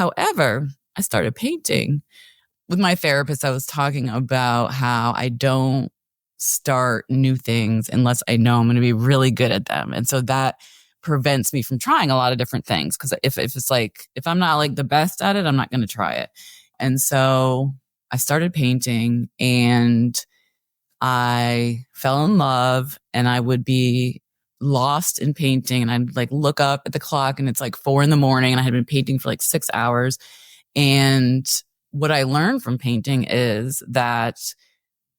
However, I started painting. With my therapist, I was talking about how I don't start new things unless I know I'm going to be really good at them. And so that prevents me from trying a lot of different things. Because if it's like, if I'm not like the best at it, I'm not going to try it. And so I started painting and I fell in love, and I would be lost in painting, and I'd like look up at the clock and it's like 4 a.m. and I had been painting for like 6 hours. And what I learned from painting is that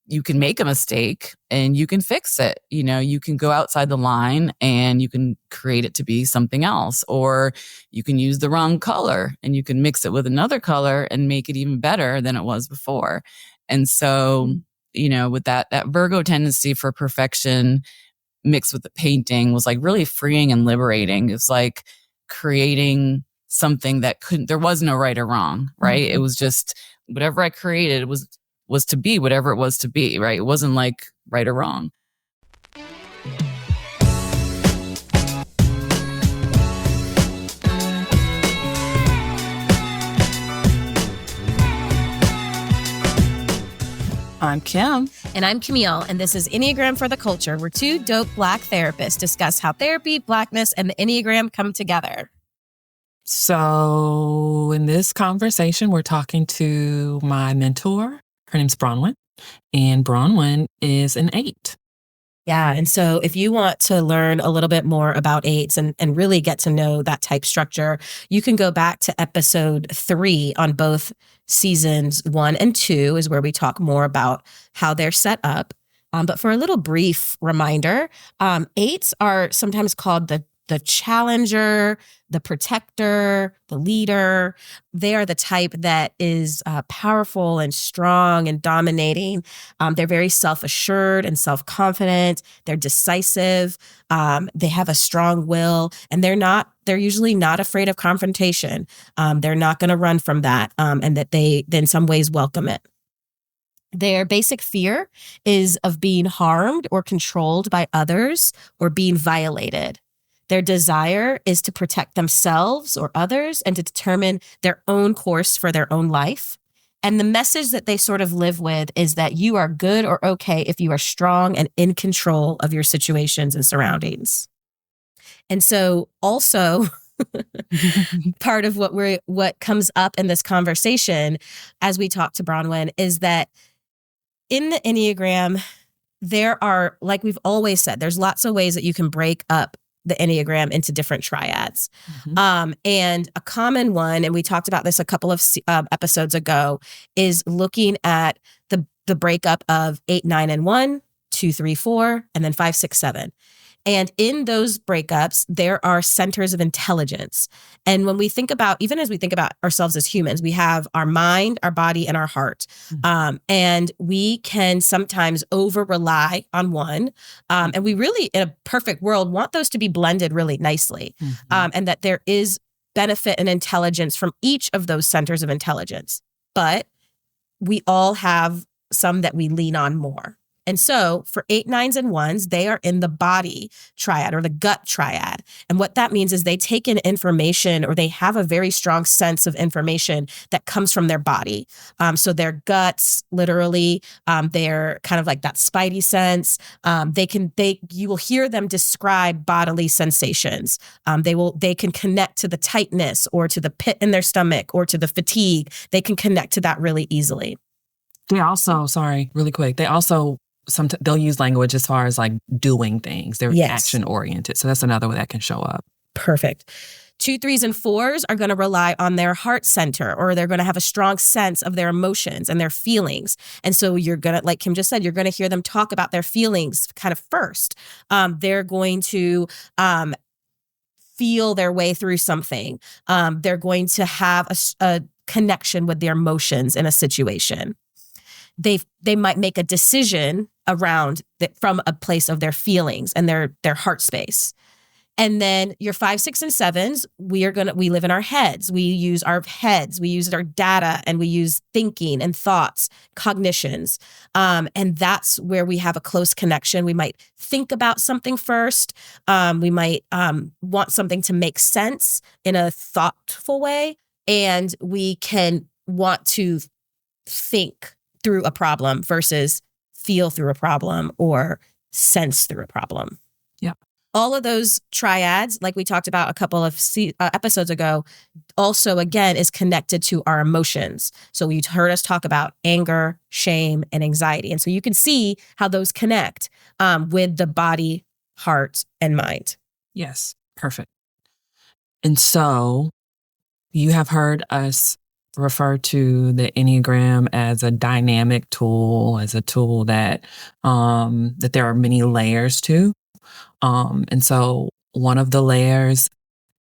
you can make a mistake and you can fix it. You know, you can go outside the line and you can create it to be something else, or you can use the wrong color and you can mix it with another color and make it even better than it was before. And so, you know, with that Virgo tendency for perfection mixed with the painting was like really freeing and liberating. It's like creating something that there was no right or wrong, right? Mm-hmm. It was just whatever I created was to be whatever it was to be, right? It wasn't like right or wrong. I'm Kim. And I'm Camille, and this is Enneagram for the Culture, where two dope Black therapists discuss how therapy, Blackness, and the Enneagram come together. So in this conversation, we're talking to my mentor. Her name's Bronwyn, and Bronwyn is an 8. Yeah, and so if you want to learn a little bit more about 8s and really get to know that type structure, you can go back to episode 3 on both seasons 1 and 2 is where we talk more about how they're set up. But for a little brief reminder, 8s are sometimes called the challenger, the protector, the leader. They are the type that is powerful and strong and dominating. They're very self-assured and self-confident. They're decisive. They have a strong will, and they're usually not afraid of confrontation. They're not going to run from that, and that they in some ways welcome it. Their basic fear is of being harmed or controlled by others or being violated. Their desire is to protect themselves or others and to determine their own course for their own life. And the message that they sort of live with is that you are good or okay if you are strong and in control of your situations and surroundings. And so also part of what comes up in this conversation as we talk to Bronwyn is that in the Enneagram, there are, like we've always said, there's lots of ways that you can break up the Enneagram into different triads. Mm-hmm. And a common one, and we talked about this a couple of episodes ago, is looking at the breakup of 8, 9, and 1, 2, 3, 4, and then 5, 6, 7. And in those breakups, there are centers of intelligence. And when we think about, even as we think about ourselves as humans, we have our mind, our body, and our heart. Mm-hmm. And we can sometimes over-rely on one. And we really, in a perfect world, want those to be blended really nicely. Mm-hmm. And that there is benefit and intelligence from each of those centers of intelligence. But we all have some that we lean on more. And so for 8, 9s, and 1s, they are in the body triad or the gut triad. And what that means is they take in information, or they have a very strong sense of information that comes from their body. So their guts, literally, they're kind of like that spidey sense. You will hear them describe bodily sensations. They can connect to the tightness or to the pit in their stomach or to the fatigue. They can connect to that really easily. They also, really quick, sometimes they'll use language as far as like doing things. They're action oriented. So that's another way that can show up. Perfect. 2, 3s, and 4s are going to rely on their heart center, or they're going to have a strong sense of their emotions and their feelings. And so you're going to, like Kim just said, you're going to hear them talk about their feelings kind of first. They're going to feel their way through something. They're going to have a connection with their emotions in a situation. They might make a decision around that from a place of their feelings and their heart space. And then your 5, 6, and 7s, we live in our heads. We use our heads, we use our data, and we use thinking and thoughts, cognitions. And that's where we have a close connection. We might think about something first. We might want something to make sense in a thoughtful way. and we can want to think through a problem versus feel through a problem or sense through a problem. Yeah. All of those triads, like we talked about a couple of episodes ago, also, again, is connected to our emotions. So you heard us talk about anger, shame, and anxiety. And so you can see how those connect with the body, heart, and mind. Yes. Perfect. And so you have heard us refer to the Enneagram as a dynamic tool, as a tool that there are many layers to. And so one of the layers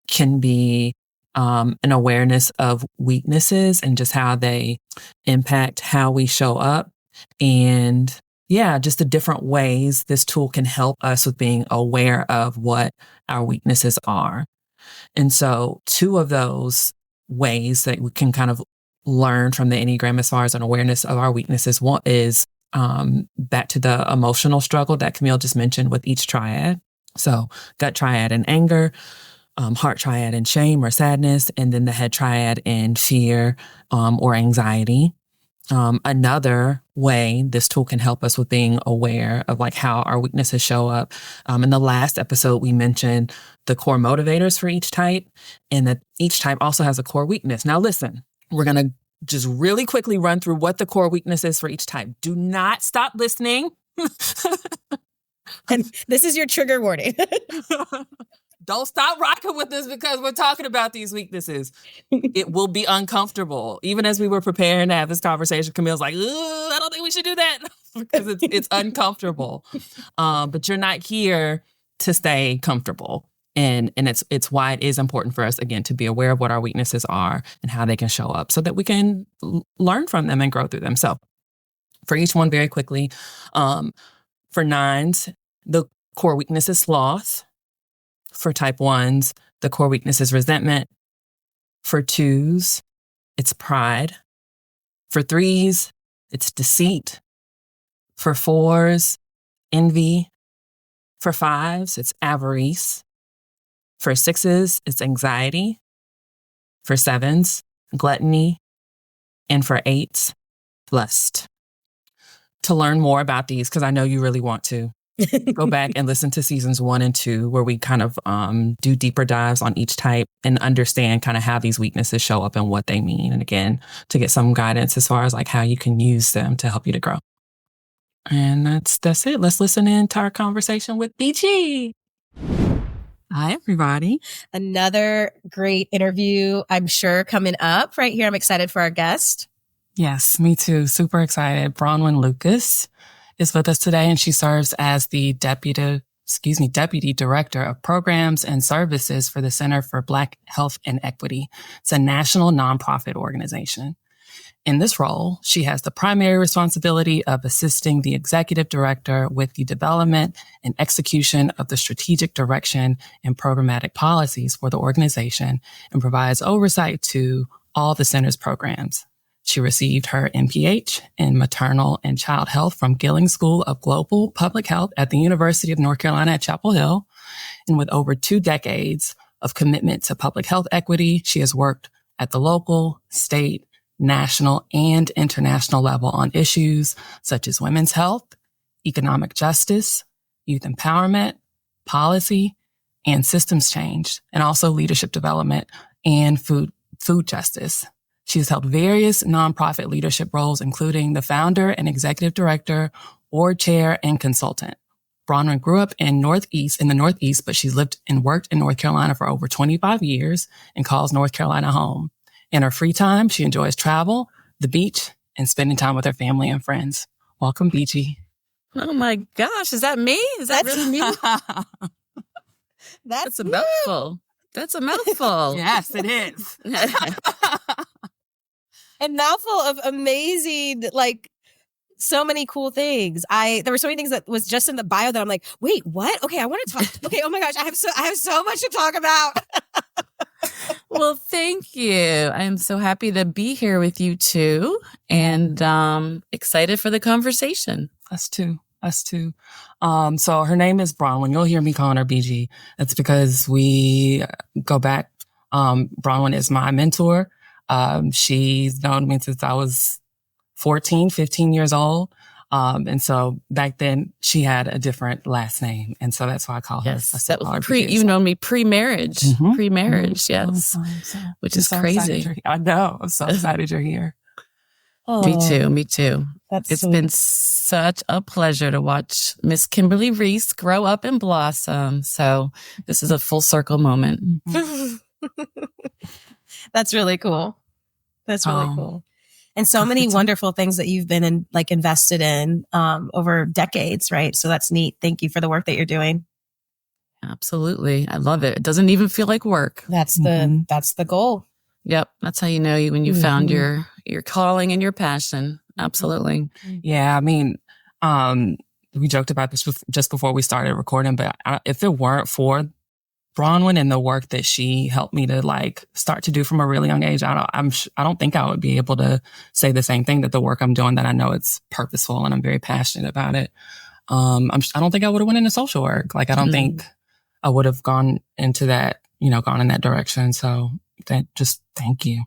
can be an awareness of weaknesses and just how they impact how we show up. And just the different ways this tool can help us with being aware of what our weaknesses are. And so 2 of those ways that we can kind of learn from the Enneagram as far as an awareness of our weaknesses. One is back to the emotional struggle that Camille just mentioned with each triad. So gut triad in anger, heart triad in shame or sadness, and then the head triad in fear or anxiety. Another way this tool can help us with being aware of like how our weaknesses show up. In the last episode, we mentioned the core motivators for each type, and that each type also has a core weakness. Now, listen, we're going to just really quickly run through what the core weakness is for each type. Do not stop listening. And this is your trigger warning. Don't stop rocking with us because we're talking about these weaknesses. It will be uncomfortable. Even as we were preparing to have this conversation, Camille's like, I don't think we should do that because it's uncomfortable. But you're not here to stay comfortable. And it's why it is important for us, again, to be aware of what our weaknesses are and how they can show up so that we can learn from them and grow through them. So for each one, very quickly, for 9s, the core weakness is sloth. For type 1s, the core weakness is resentment. For 2s, it's pride. For 3s, it's deceit. For 4s, envy. For 5s, it's avarice. For 6s, it's anxiety. For 7s, gluttony. And for 8s, lust. To learn more about these, because I know you really want to, go back and listen to seasons 1 and 2, where we kind of do deeper dives on each type and understand kind of how these weaknesses show up and what they mean. And again, to get some guidance as far as like how you can use them to help you to grow. And that's it. Let's listen in to our conversation with BG. Hi, everybody. Another great interview, I'm sure, coming up right here. I'm excited for our guest. Yes, me too. Super excited. Bronwyn Lucas is with us today, and she serves as the Deputy Director of Programs and Services for the Center for Black Health and Equity. It's a national nonprofit organization. In this role, she has the primary responsibility of assisting the executive director with the development and execution of the strategic direction and programmatic policies for the organization and provides oversight to all the center's programs. She received her MPH in maternal and child health from Gillings School of Global Public Health at the University of North Carolina at Chapel Hill. And with over 2 decades of commitment to public health equity, she has worked at the local, state, national, and international level on issues such as women's health, economic justice, youth empowerment, policy, and systems change, and also leadership development and food justice. She has held various nonprofit leadership roles, including the founder and executive director, board chair, and consultant. Bronwyn grew up in the Northeast, but she's lived and worked in North Carolina for over 25 years and calls North Carolina home. In her free time, she enjoys travel, the beach, and spending time with her family and friends. Welcome, BG. Oh my gosh, is that me? Is that really me? That's a mouthful. That's a mouthful. Yes, it is. A mouthful of amazing, like, so many cool things. There were so many things that was just in the bio that I'm like, wait, what? Okay, I want to talk. Okay, oh my gosh, I have so much to talk about. Well, thank you. I am so happy to be here with you too, and excited for the conversation. Us too. So her name is Bronwyn. You'll hear me calling her BG. That's because we go back. Bronwyn is my mentor. She's known me since I was 14, 15 years old. And so back then she had a different last name. And so that's why I call her. Yes, that was you've known me pre-marriage, yes, which is so crazy. I know. I'm so excited you're here. Oh, Me too. It's been such a pleasure to watch Miss Kimberly Reese grow up and blossom. So this is a full circle moment. That's really cool. That's really cool. And so many wonderful things that you've been invested in over decades, right? So that's neat. Thank you for the work that you're doing. Absolutely. I love it. It doesn't even feel like work. That's the goal. Yep. That's how you know when you found your calling and your passion. Absolutely. Yeah. I mean, we joked about this just before we started recording, but if it weren't for Bronwyn and the work that she helped me to start to do from a really young age, I don't think I would be able to say the same thing, that the work I'm doing, that I know it's purposeful and I'm very passionate about it. I don't think I would have went into social work. I don't think I would have gone into that, gone in that direction. So thank you.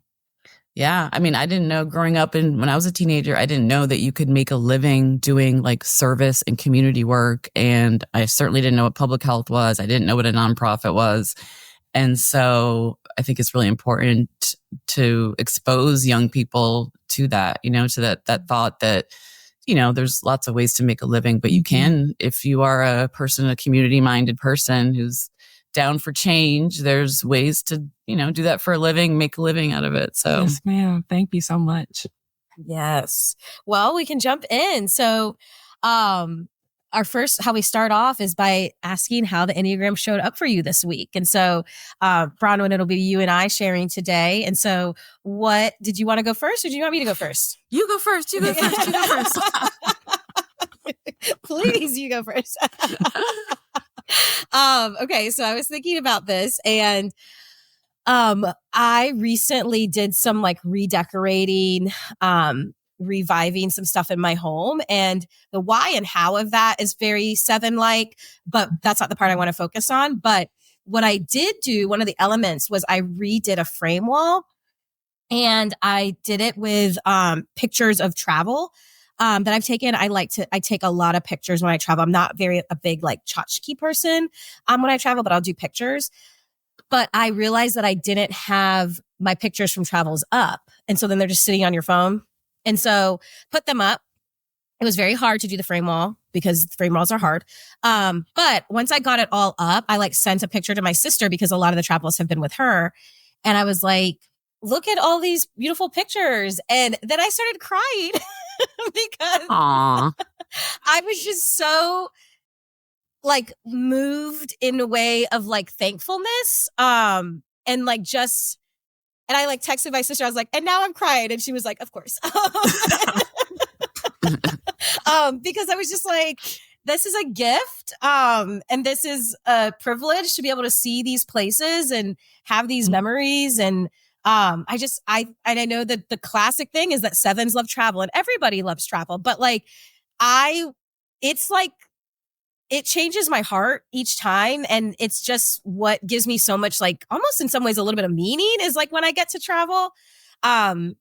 Yeah. I mean, I didn't know growing up when I was a teenager, I didn't know that you could make a living doing service and community work. And I certainly didn't know what public health was. I didn't know what a nonprofit was. And so I think it's really important to expose young people to that, to that thought that, there's lots of ways to make a living, but you can, if you are a community minded person who's down for change, there's ways to, do that for a living, make a living out of it. So yes, ma'am. Thank you so much. Yes. Well, we can jump in. So, our first, how we start off is by asking how the Enneagram showed up for you this week. And so, Bronwyn, it'll be you and I sharing today. And so what, did you want to go first or do you want me to go first? You go first. You go first. You go first. Please, you go first. Okay. So I was thinking about this and, I recently did some redecorating, reviving some stuff in my home, and the why and how of that is very 7-like, but that's not the part I want to focus on. But what I did do, one of the elements was I redid a frame wall, and I did it with, pictures of travel. That I've taken. I take a lot of pictures when I travel. I'm not a big tchotchke person, when I travel, but I'll do pictures. But I realized that I didn't have my pictures from travels up. And so then they're just sitting on your phone. And so put them up. It was very hard to do the frame wall because frame walls are hard. But once I got it all up, I sent a picture to my sister because a lot of the travels have been with her. And I was like, look at all these beautiful pictures. And then I started crying because I was just so moved in a way of thankfulness. And I texted my sister. I was like, and now I'm crying. And she was like, of course. Because I was just like, this is a gift. And this is a privilege to be able to see these places and have these memories. And I know that the classic thing is that 7s love travel and everybody loves travel, but it changes my heart each time. And it's just what gives me so much, almost in some ways, a little bit of meaning is when I get to travel. And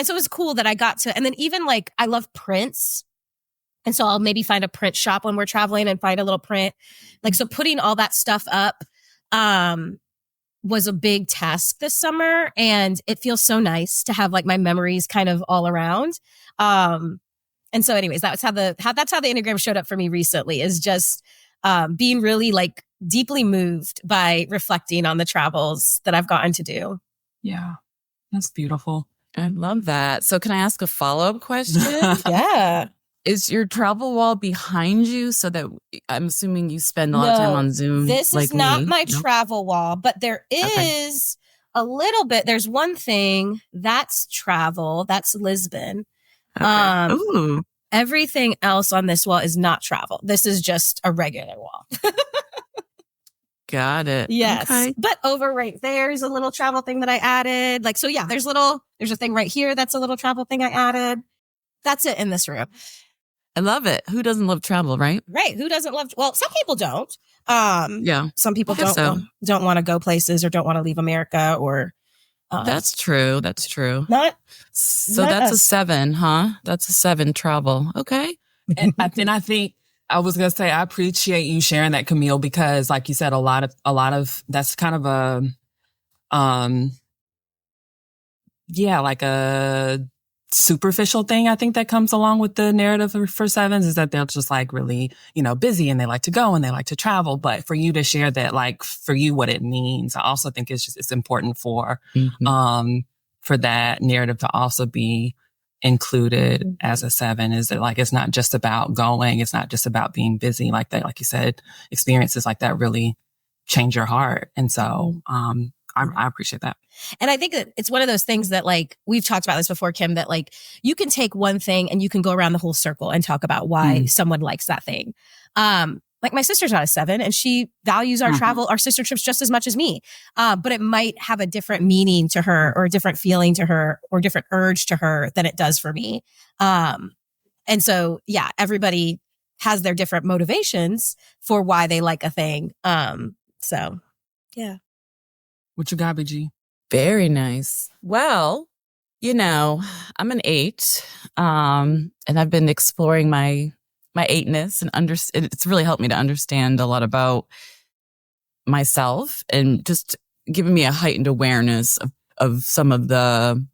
so it was cool that I got to, and then even I love prints. And so I'll maybe find a print shop when we're traveling and find a little print. So putting all that stuff up, was a big task this summer. And it feels so nice to have my memories kind of all around. And so anyways, that's how the Enneagram showed up for me recently, is just being really deeply moved by reflecting on the travels that I've gotten to do. Yeah, that's beautiful. I love that. So can I ask a follow-up question? Yeah. Is your travel wall behind you so that I'm assuming you spend a lot of time on Zoom? This is not my travel wall, but there is a little bit. There's one thing that's travel. That's Lisbon. Okay. Ooh. Everything else on this wall is not travel. This is just a regular wall. Got it. Yes. Okay. But over right there's a little travel thing that I added. So yeah, there's a thing right here that's a little travel thing I added. That's it in this room. I love it. Who doesn't love travel, right? Right. Who doesn't love, well, some people don't. Yeah. Some people don't want to go places or don't want to leave America or That's true. That's true. So Not that's a us. 7, huh? That's a 7 travel. Okay. And I think I was gonna say I appreciate you sharing that, Camille, because like you said, a lot of that's kind of like a superficial thing. I think that comes along with the narrative for 7s is that they're just like really, busy and they like to go and they like to travel. But for you to share that, like for you, what it means, I also think it's important for that narrative to also be included as a 7 is that like, it's not just about going. It's not just about being busy like that. Like you said, experiences like that really change your heart. And so, I appreciate that. And I think that it's one of those things that like, we've talked about this before, Kim, that like you can take one thing and you can go around the whole circle and talk about why someone likes that thing. Like my sister's not a 7 and she values our travel, our sister trips just as much as me. But it might have a different meaning to her or a different feeling to her or different urge to her than it does for me. And so, yeah, everybody has their different motivations for why they like a thing. So, yeah. What you got, BG? Very nice. Well, I'm an 8, and I've been exploring my 8-ness and it's really helped me to understand a lot about myself and just giving me a heightened awareness of some of the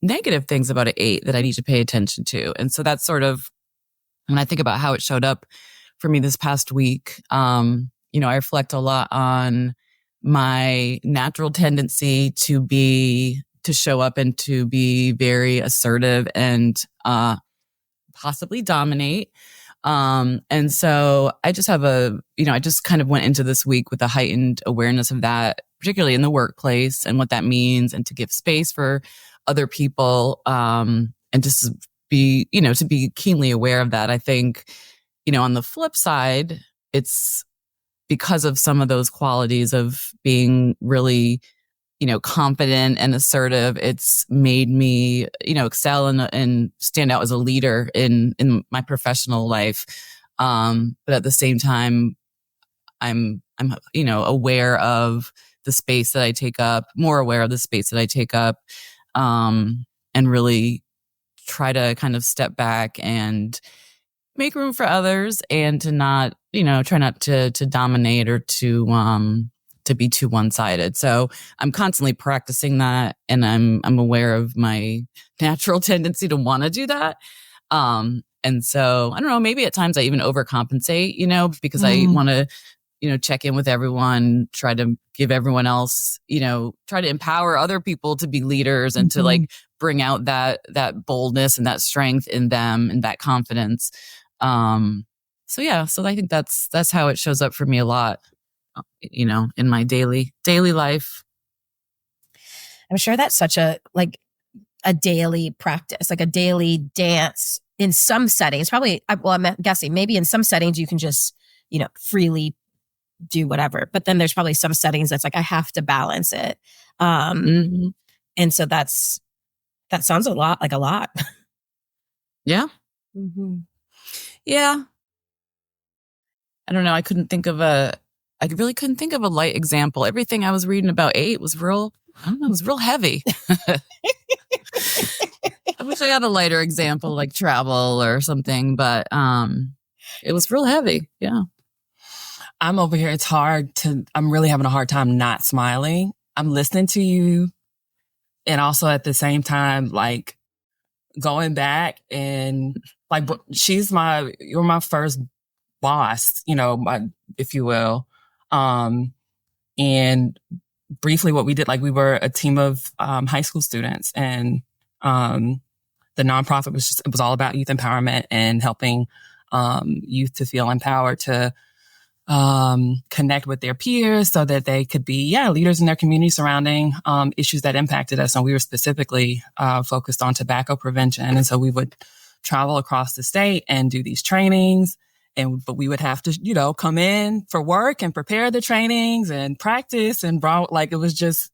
negative things about an 8 that I need to pay attention to. And so that's sort of when I think about how it showed up for me this past week. I reflect a lot on my natural tendency to show up and to be very assertive and possibly dominate. And so I just have I just kind of went into this week with a heightened awareness of that, particularly in the workplace and what that means, and to give space for other people, and just to be keenly aware of that. I think, on the flip side, it's because of some of those qualities of being really, confident and assertive, it's made me, excel and stand out as a leader in my professional life. But at the same time, I'm, aware of the space that I take up, more aware of the space that I take up, and really try to kind of step back and make room for others and to not, try not to dominate or to be too one-sided. So I'm constantly practicing that, and I'm aware of my natural tendency to want to do that. And so I don't know, maybe at times I even overcompensate, because I want to, check in with everyone, try to give everyone else, try to empower other people to be leaders and to like bring out that boldness and that strength in them and that confidence. So I think that's how it shows up for me a lot, in my daily life. I'm sure that's such a daily practice, like a daily dance in some settings. Probably, I'm guessing maybe in some settings you can just, freely do whatever. But then there's probably some settings that's like, I have to balance it. And so that sounds a lot. Yeah. Yeah. I don't know. I really couldn't think of a light example. Everything I was reading about 8 was real heavy. I wish I had a lighter example like travel or something, but it was real heavy. Yeah. I'm over here. I'm really having a hard time not smiling. I'm listening to you. And also at the same time, like going back and like, you're my first boss, if you will. And briefly what we did, like we were a team of high school students, and the nonprofit it was all about youth empowerment and helping youth to feel empowered to connect with their peers so that they could be, leaders in their community surrounding issues that impacted us. And we were specifically focused on tobacco prevention. And so we would travel across the state and do these trainings. But we would have to, come in for work and prepare the trainings and practice. And it was just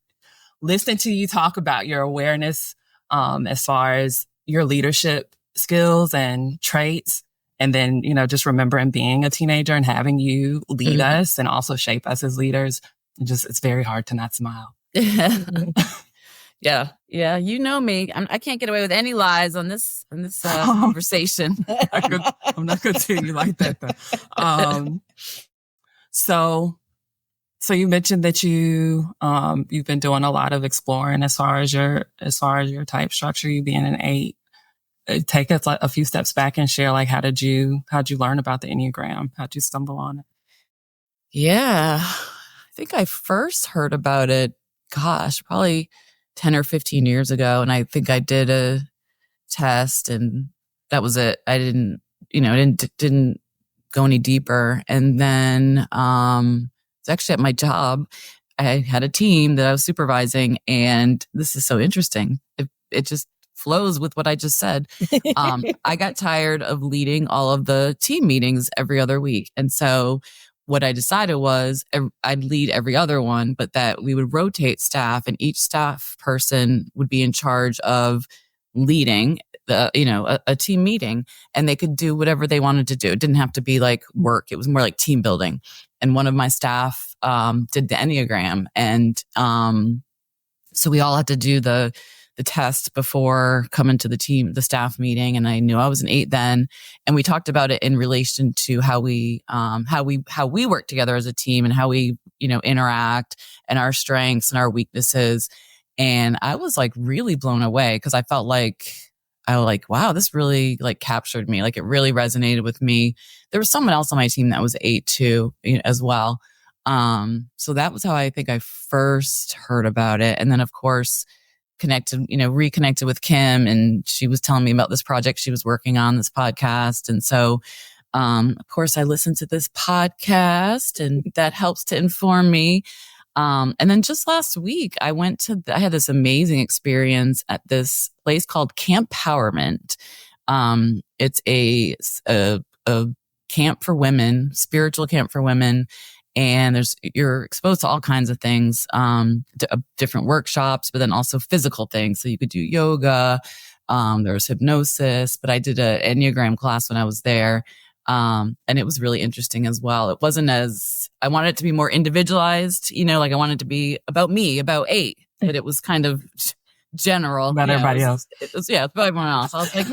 listening to you talk about your awareness as far as your leadership skills and traits. And then, just remembering being a teenager and having you lead us and also shape us as leaders. It's very hard to not smile. Yeah. Yeah. You know me. I can't get away with any lies on this conversation. I'm not going to tell you like that though. So you mentioned that you've been doing a lot of exploring as far as your type structure, you being an 8. Take us a few steps back and share, like, how'd you learn about the Enneagram? How'd you stumble on it? Yeah. I think I first heard about it, probably 10 or 15 years ago. And I think I did a test and that was it. I didn't go any deeper. And then, it's actually at my job. I had a team that I was supervising, and this is so interesting. It just flows with what I just said. I got tired of leading all of the team meetings every other week. And so what I decided was I'd lead every other one, but that we would rotate staff, and each staff person would be in charge of leading a team meeting, and they could do whatever they wanted to do. It didn't have to be like work. It was more like team building. And one of my staff did the Enneagram. And so we all had to do the test before coming to the staff meeting. And I knew I was an 8 then. And we talked about it in relation to how we work together as a team, and how we, interact, and our strengths and our weaknesses. And I was like really blown away, because I felt like, wow, this really like captured me. Like, it really resonated with me. There was someone else on my team that was 8 too, as well. So that was how I think I first heard about it. And then of course, reconnected with Kim, and she was telling me about this project she was working on, this podcast. And so, of course I listened to this podcast, and that helps to inform me. And then just last week, I had this amazing experience at this place called Campowerment. It's a camp for women, spiritual camp for women. And you're exposed to all kinds of things, different workshops, but then also physical things. So you could do yoga. There was hypnosis, but I did an Enneagram class when I was there. And it was really interesting as well. It wasn't I wanted it to be more individualized, like I wanted it to be about me, about 8, but it was kind of general. About everybody else. It was about everyone else. I was like,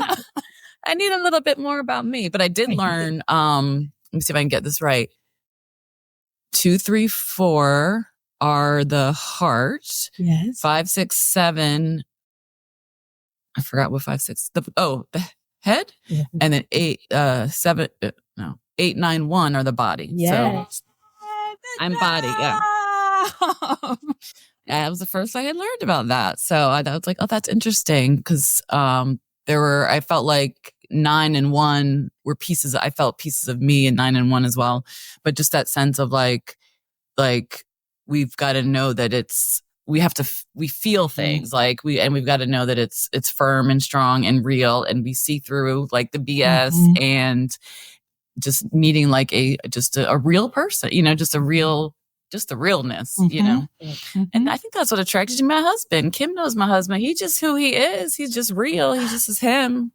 I need a little bit more about me, but I did learn, let me see if I can get this right. 2, 3, 4 are the heart. Yes. 5, 6, 7. I forgot what 5, 6. The head. Yeah. And then 8, 7. No, 8, 9, 1 are the body. Yes. So I'm body. Yeah. That was the first I had learned about that. So I was like, oh, that's interesting, because I felt like 9 and 1 were I felt pieces of me, and 9 and 1 as well. But just that sense of like we've got to know that we feel things, and we've got to know that it's firm and strong and real, and we see through like the BS, and just needing like a real person, just the realness, And I think that's what attracted my husband. Kim knows my husband. He's just who he is. He's just real. He just is him.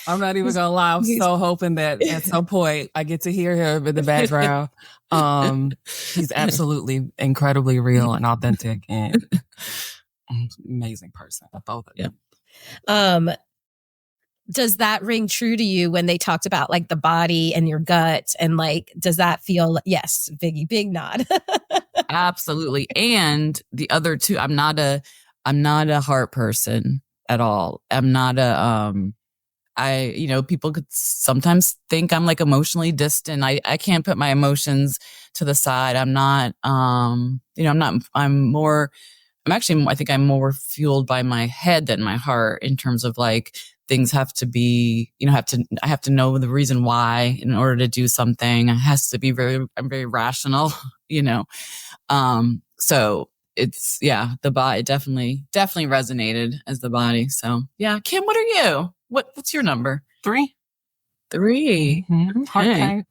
I'm not even gonna lie. I'm so hoping that at some point I get to hear him in the background. He's absolutely incredibly real and authentic, and amazing person. Both of them. Does that ring true to you when they talked about like the body and your gut, and like, does that feel, yes, big nod. Absolutely. And the other two, I'm not a heart person at all. I'm not people could sometimes think I'm like emotionally distant. I can't put my emotions to the side. I'm not, I think I'm more fueled by my head than my heart, in terms of like, things have to be, I have to know the reason why in order to do something. It has to be I'm very rational, So it's, the body definitely resonated as the body. So yeah. Kim, what are you? What's your number? 3. 3. Mm-hmm. Heart type.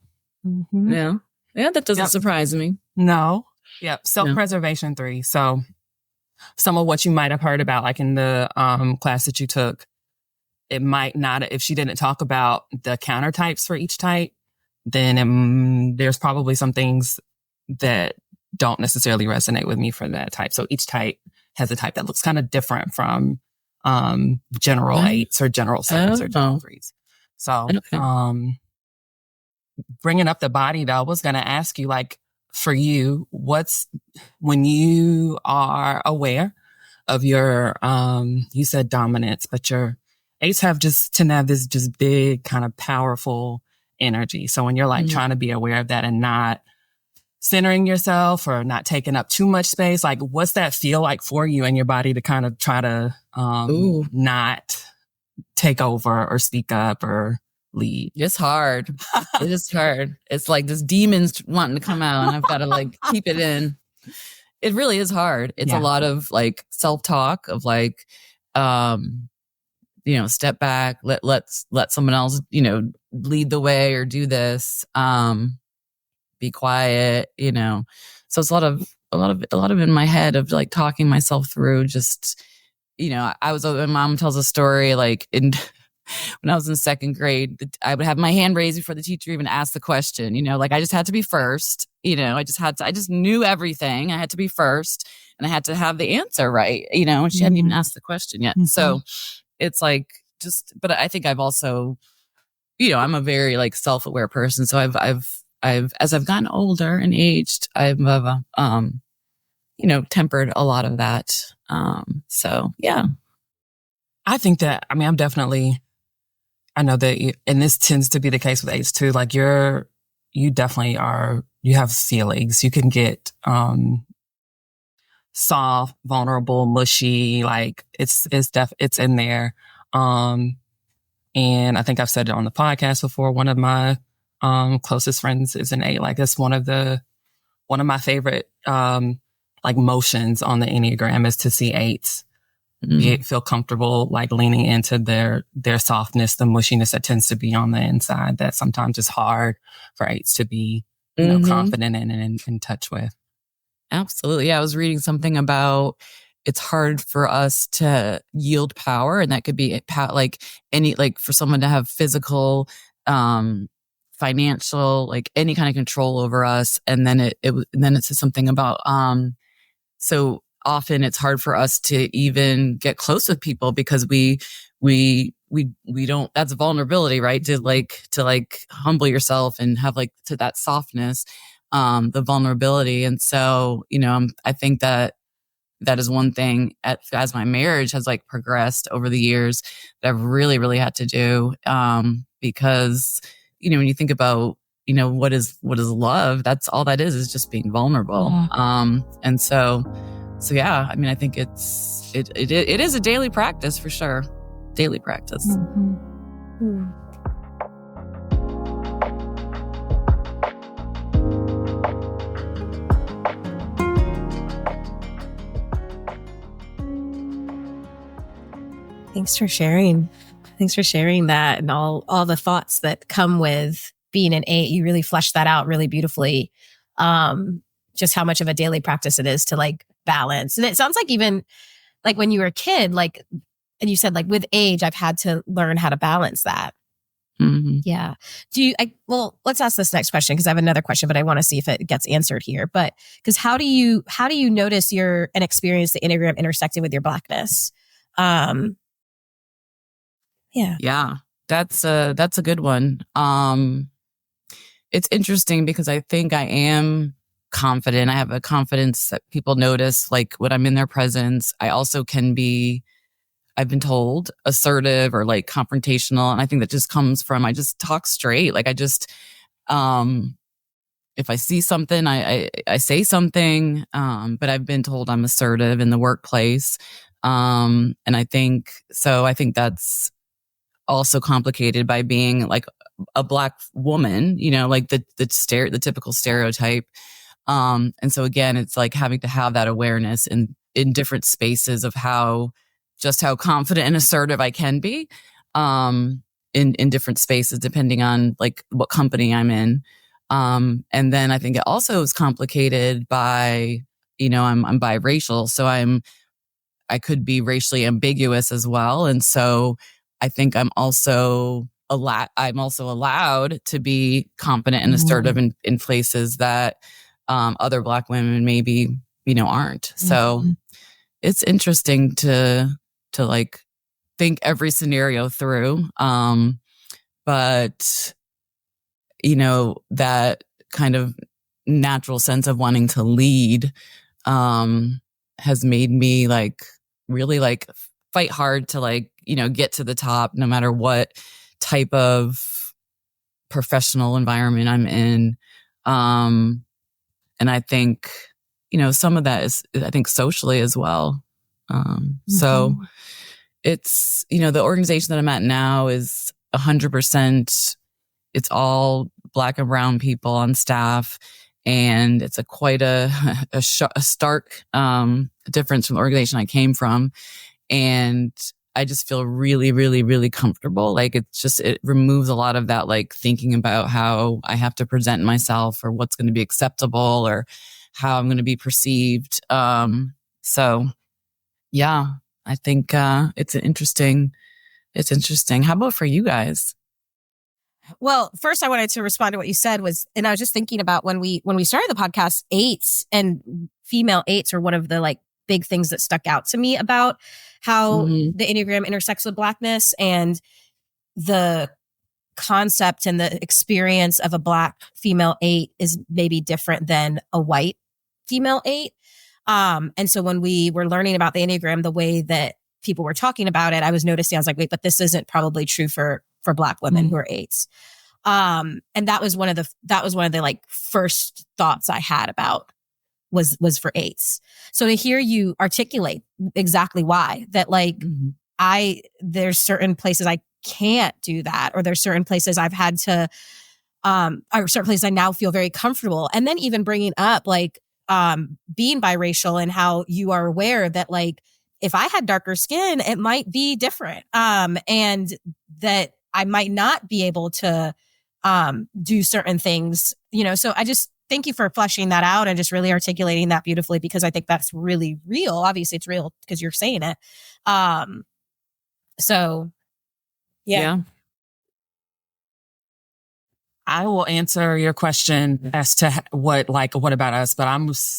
Mm-hmm. Yeah. Yeah. That doesn't surprise me. No. Yep. Self-preservation 3. So some of what you might have heard about, like in the class that you took, it might not, if she didn't talk about the counter types for each type, then there's probably some things that don't necessarily resonate with me for that type. So each type has a type that looks kind of different from general 8s or general 7s or general 3s. So bringing up the body, though, I was going to ask you, like, for you, when you are aware of your, you said dominance, but your 8s tend to have this just big kind of powerful energy. So when you're like trying to be aware of that and not centering yourself or not taking up too much space, like what's that feel like for you and your body to kind of try to not take over or speak up or lead? It's hard. It is hard. It's like this demon's wanting to come out and I've got to like keep it in. It really is hard. It's a lot of like self-talk of like, step back, let someone else, lead the way or do this. Be quiet, So it's a lot of in my head of like talking myself through just, my mom tells a story like when I was in 2nd grade, I would have my hand raised before the teacher even asked the question, like I just had to be first, I just knew everything. I had to be first and I had to have the answer right, and she hadn't even asked the question yet. So it's like but I think I've also, I'm a very like self-aware person. So I've as I've gotten older and aged, I've tempered a lot of that. So yeah. I think that, I know that and this tends to be the case with 8s too. Like you definitely you have feelings. You can get, soft, vulnerable, mushy, like it's in there. And I think I've said it on the podcast before. One of my, closest friends is an 8. Like that's one of my favorite, like motions on the Enneagram is to see 8s feel comfortable, like leaning into their softness, the mushiness that tends to be on the inside that sometimes is hard for 8s to be, confident in and in touch with. Absolutely. Yeah, I was reading something about it's hard for us to yield power, and that could be like for someone to have physical, financial, like any kind of control over us. And then it says something about, so often it's hard for us to even get close with people because we don't, that's vulnerability, right? To humble yourself and have like to that softness, the vulnerability. And so, I think that is one thing as my marriage has like progressed over the years that I've really, really had to do. Because, when you think about, what is love, that's all that is just being vulnerable. And so yeah, I think it is a daily practice for sure. Daily practice. Thanks for sharing. Thanks for sharing that and all the thoughts that come with being an 8. You really fleshed that out really beautifully. Just how much of a daily practice it is to like balance. And it sounds like even like when you were a kid, like, and you said like with age, I've had to learn how to balance that. Yeah. Let's ask this next question because I have another question, but I want to see if it gets answered here. But because how do you notice and experience the Enneagram intersecting with your Blackness? Yeah, that's a good one. It's interesting because I think I am confident. I have a confidence that people notice, like when I'm in their presence. I also can be, I've been told, assertive or like confrontational. And I think that just comes from, I just talk straight. Like I just, if I see something, I say something. But I've been told I'm assertive in the workplace. And I think that's also complicated by being like a Black woman, like the typical stereotype. And so again, it's like having to have that awareness in different spaces of how confident and assertive I can be, in different spaces, depending on like what company I'm in. And then I think it also is complicated by, I'm biracial, so I could be racially ambiguous as well. And so I think I'm also allowed to be confident and assertive in places that other Black women maybe, aren't. So it's interesting to like think every scenario through. But you know, that kind of natural sense of wanting to lead has made me like really like fight hard to like, you know, get to the top no matter what type of professional environment I'm in. And I think, you know, some of that is, I think, socially as well. So it's, you know, the organization that I'm at now is 100%, it's all Black and brown people on staff. And it's quite a stark difference from the organization I came from. And I just feel really, really, really comfortable. Like it removes a lot of that, like thinking about how I have to present myself or what's going to be acceptable or how I'm going to be perceived. So yeah, I think it's interesting. How about for you guys? Well, first I wanted to respond to what you said and I was just thinking about when we started the podcast, eights and female eights are one of the like big things that stuck out to me about how the Enneagram intersects with Blackness, and the concept and the experience of a Black female eight is maybe different than a white female eight. And so when we were learning about the Enneagram, the way that people were talking about it, I was noticing, I was like, wait, but this isn't probably true for Black women who are eights. And that was one of the like first thoughts I had about was for eights. So to hear you articulate exactly why that, like, there's certain places I can't do that, or there's certain places I've had to, or certain places I now feel very comfortable. And then even bringing up like, being biracial and how you are aware that like, if I had darker skin, it might be different. And that I might not be able to, do certain things, you know. So I just thank you for fleshing that out and just really articulating that beautifully, because I think that's really real. Obviously it's real because you're saying it. So yeah. I will answer your question as to what about us, but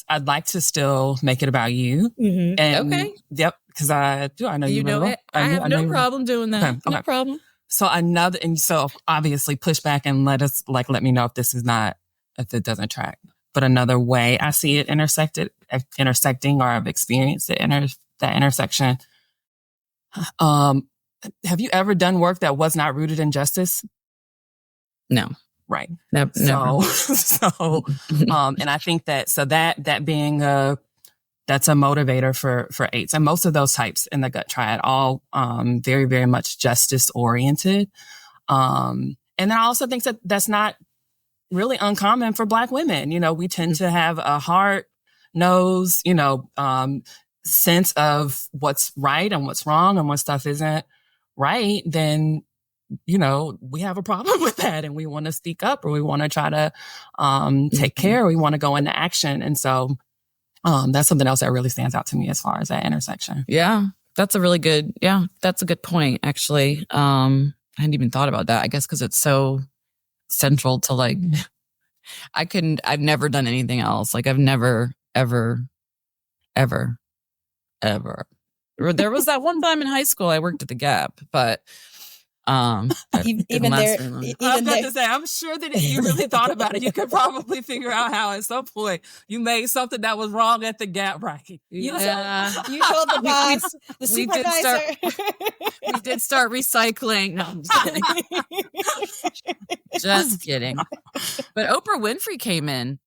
I'd like to still make it about you. And okay. Yep. Because I know you know really it. I have no problem doing that. Okay. No problem. So obviously push back and let me know if it doesn't track. But another way I see it intersecting, or I've experienced that intersection. Have you ever done work that was not rooted in justice? No. Right. Never. So, and I think that being that's a motivator for eights, and most of those types in the gut triad, all very, very much justice oriented. And then I also think that that's not really uncommon for Black women. You know, we tend to have a hard nose, you know, sense of what's right and what's wrong, and when stuff isn't right, then, you know, we have a problem with that, and we want to speak up, or we want to try to take care, or we want to go into action. And so that's something else that really stands out to me as far as that intersection. Yeah, that's a good point, actually. I hadn't even thought about that, I guess, because it's so central to like, I've never done anything else. Like I've never, ever. There was that one time in high school I worked at the Gap, but even there, I was about to say, I'm sure that if you really thought about it, you could probably figure out how at some point you made something that was wrong at the Gap, right? You told the boss, the supervisor. We did start recycling. No, I'm just kidding. Just kidding. But Oprah Winfrey came in.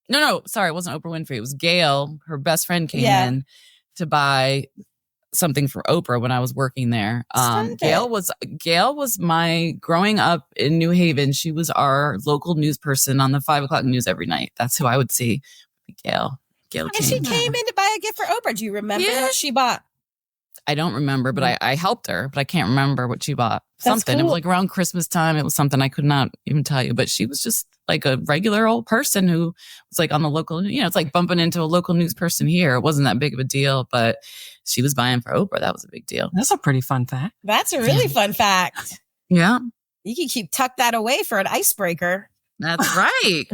No, sorry, it wasn't Oprah Winfrey. It was Gail. Her best friend came in to buy something for Oprah when I was working there. Gail was my, growing up in New Haven, she was our local news person on the 5:00 news every night. That's who I would see. Gail and she came in to buy a gift for Oprah. Do you remember what she bought? I don't remember, but I helped her, but I can't remember what she bought. Something. Cool. It was like around Christmas time. It was something I could not even tell you, but she was just like a regular old person who was like on the local, you know, it's like bumping into a local news person here. It wasn't that big of a deal, but she was buying for Oprah. That was a big deal. That's a pretty fun fact. That's a really fun fact. Yeah. You can keep tuck that away for an icebreaker. That's right.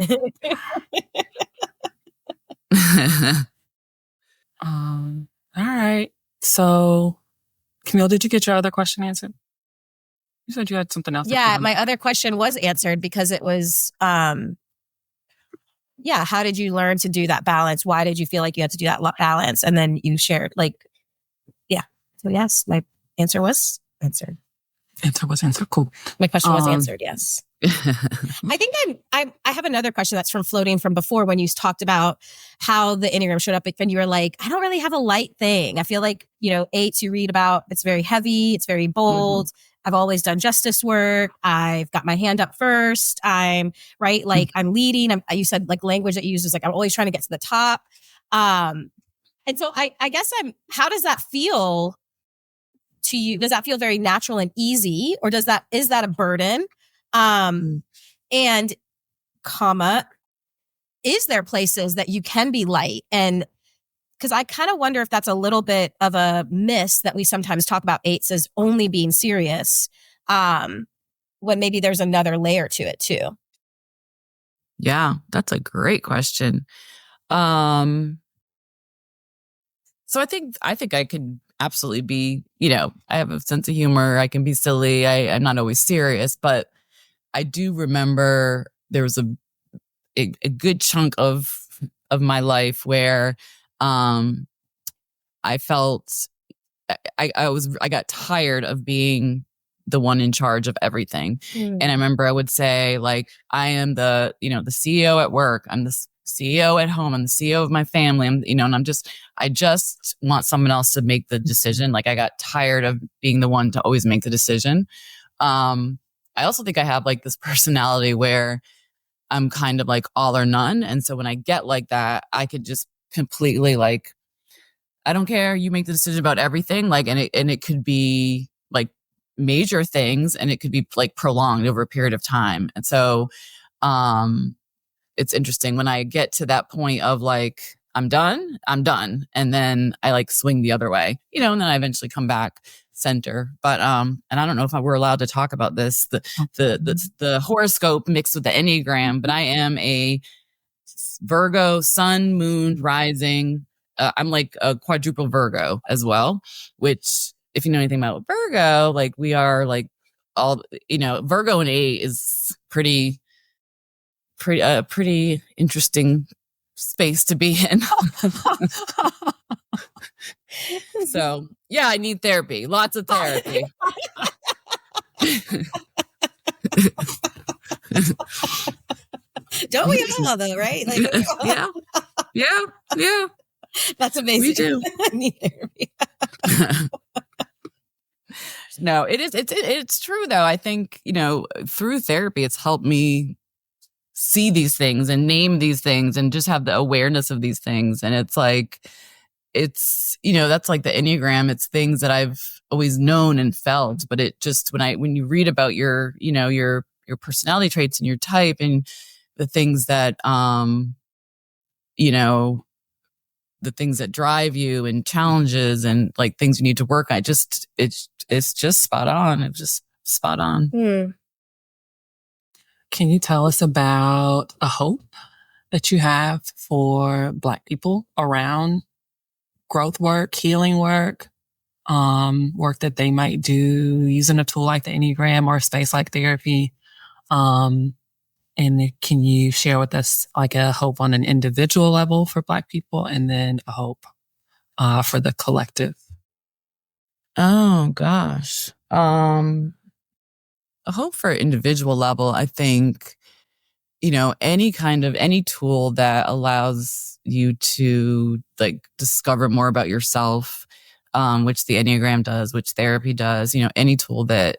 All right. So, Camille, did you get your other question answered? You said you had something else. Yeah, my other question was answered because it was, how did you learn to do that balance? Why did you feel like you had to do that balance? And then you shared, So yes, my answer was answered. Answer was answered. Cool. My question was answered. Yes. I think I have another question that's floating from before when you talked about how the Enneagram showed up. And you were like, I don't really have a light thing. I feel like, eights you read about, it's very heavy. It's very bold. I've always done justice work. I've got my hand up first. I'm right. Like I'm leading. You said like language that you use is like, I'm always trying to get to the top. And so I guess how does that feel to you? Does that feel very natural and easy, or is that a burden? And is there places that you can be light? And because I kind of wonder if that's a little bit of a miss that we sometimes talk about eights as only being serious, when maybe there's another layer to it too. Yeah, that's a great question. So I think I could absolutely be, I have a sense of humor. I can be silly. I'm not always serious, but I do remember there was a good chunk of my life where I felt I got tired of being the one in charge of everything. And I remember I would say, like, I am the CEO at work. I'm the CEO at home. I'm the CEO of my family. And I just want someone else to make the decision. Like, I got tired of being the one to always make the decision. I also think I have like this personality where I'm kind of like all or none. And so when I get like that, I could just completely like, I don't care. You make the decision about everything. Like, and it could be like major things, and it could be like prolonged over a period of time. And so, it's interesting when I get to that point of like, I'm done. And then I like swing the other way, and then I eventually come back center. But, and I don't know if we're allowed to talk about this, the horoscope mixed with the Enneagram, but I am a Virgo, sun, moon, rising. I'm like a quadruple Virgo as well, which if you know anything about Virgo, like we are like all, Virgo and 8 is pretty interesting space to be in. So yeah, I need therapy, lots of therapy. Don't we all though, right? Like, yeah. That's amazing. We do. I need therapy. No, it is. It's true though. I think, through therapy, it's helped me see these things and name these things and just have the awareness of these things. And it's like, that's like the Enneagram. It's things that I've always known and felt, but it just, when you read about your personality traits and your type and the things that, the things that drive you and challenges and like things you need to work on, it's just spot on. It's just spot on. Can you tell us about a hope that you have for Black people around growth work, healing work, work that they might do using a tool like the Enneagram or a space like therapy? And can you share with us like a hope on an individual level for Black people and then a hope for the collective? Oh gosh. A hope for individual level, I think, any tool that allows you to like discover more about yourself, which the Enneagram does, which therapy does, any tool that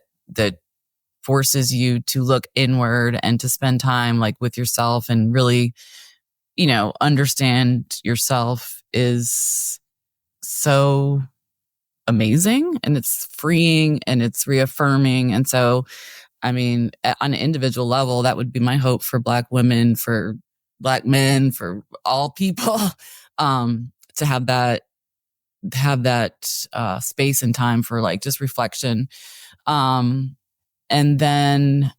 forces you to look inward and to spend time like with yourself and really, understand yourself is so amazing, and it's freeing and it's reaffirming. And so, I mean, on an individual level, that would be my hope for Black women, for Black men, for all people, to have that space and time for like just reflection. And then,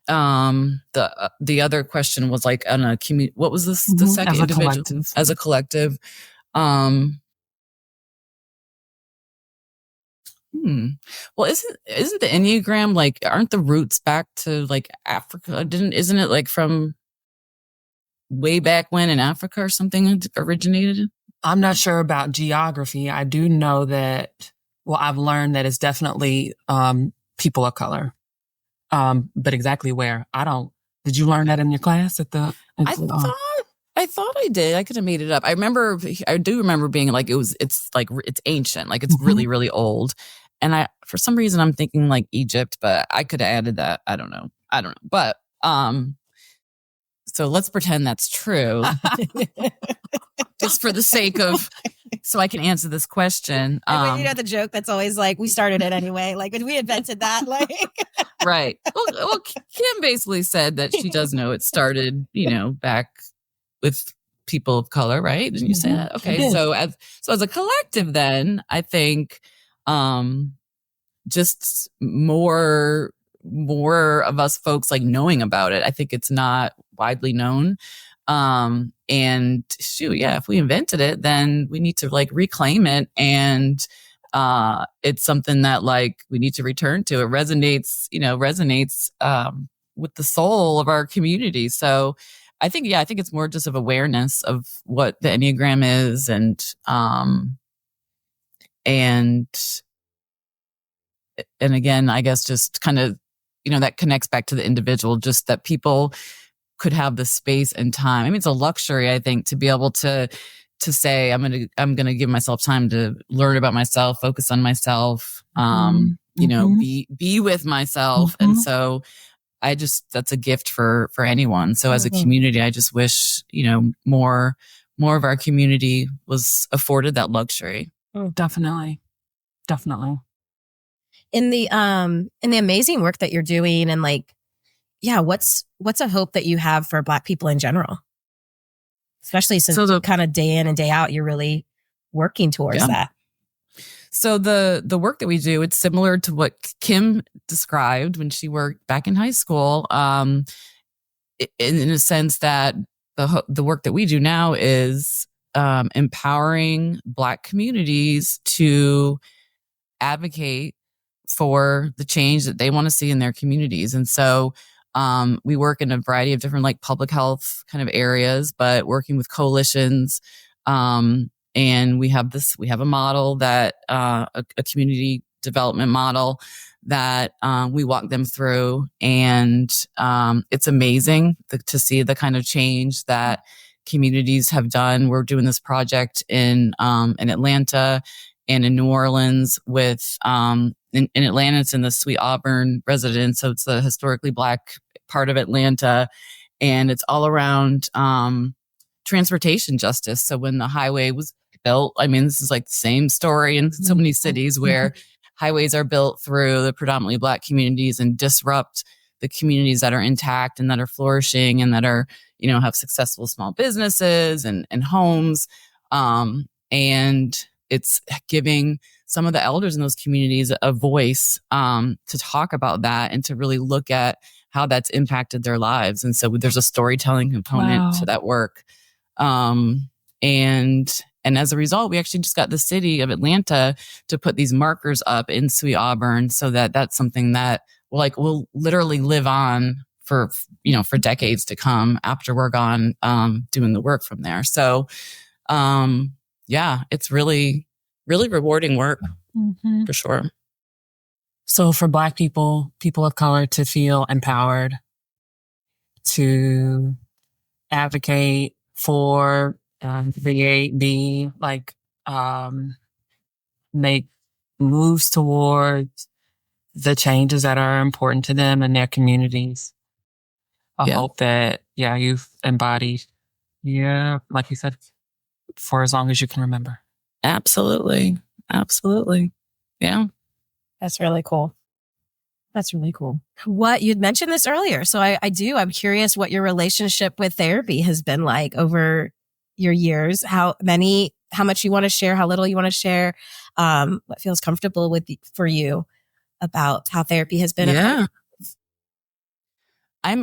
the other question was like on a community. What was this? The second individual as a collective. Well, isn't the Enneagram like, aren't the roots back to like Africa? Isn't it like from way back when in Africa or something it originated? I'm not sure about geography. I do know that, well, I've learned that it's definitely people of color. But exactly where, did you learn that in your class I thought I did. I could have made it up. I do remember being like, it's ancient, like it's really, really old. And for some reason I'm thinking like Egypt, but I could have added that. I don't know. But, so let's pretend that's true just for the sake of, so I can answer this question. You know, the joke that's always like, we started it anyway. Like we invented that, like. Right. Well, Kim basically said that she does know it started, back with people of color, right? Didn't you say that? Okay. So as a collective, then I think, just more of us folks like knowing about it. I think it's not widely known. And shoot, yeah, if we invented it, then we need to like reclaim it. And, it's something that like we need to return to. It resonates with the soul of our community. So I think it's more just of awareness of what the Enneagram is. And again, I guess just kind of, that connects back to the individual, just that people could have the space and time. I mean, it's a luxury, I think, to be able to say, I'm going to give myself time to learn about myself, focus on myself, be with myself. And so that's a gift for anyone. So as a community, I just wish, more of our community was afforded that luxury. Oh, definitely. In the amazing work that you're doing, and like, yeah, what's a hope that you have for Black people in general? Especially since kind of day in and day out, you're really working towards that. So the work that we do, it's similar to what Kim described when she worked back in high school, in a sense that the work that we do now is empowering Black communities to advocate for the change that they want to see in their communities. And so we work in a variety of different like public health kind of areas, but working with coalitions. And we have a model that, a community development model that, we walk them through. And, it's amazing to see the kind of change that communities have done. We're doing this project in Atlanta and in New Orleans with, in Atlanta, it's in the Sweet Auburn residence. So it's the historically Black part of Atlanta. And it's all around transportation justice. So when the highway was built, I mean, this is like the same story in so many cities where highways are built through the predominantly Black communities and disrupt the communities that are intact and that are flourishing and that are, have successful small businesses and homes. And it's giving some of the elders in those communities a voice to talk about that and to really look at how that's impacted their lives. And so there's a storytelling component to that work. And as a result, we actually just got the city of Atlanta to put these markers up in Sweet Auburn so that that's something that will literally live on for decades to come after we're gone, doing the work from there. So, it's really, really rewarding work for sure. So for Black people of color to feel empowered, to advocate for, make moves towards the changes that are important to them and their communities. I hope that, you've embodied, like you said, for as long as you can remember. Absolutely. Yeah. That's really cool. What you'd mentioned this earlier. So I'm curious what your relationship with therapy has been like over your years, how much you want to share, how little you want to share, what feels comfortable for you about how therapy has been. Yeah. I'm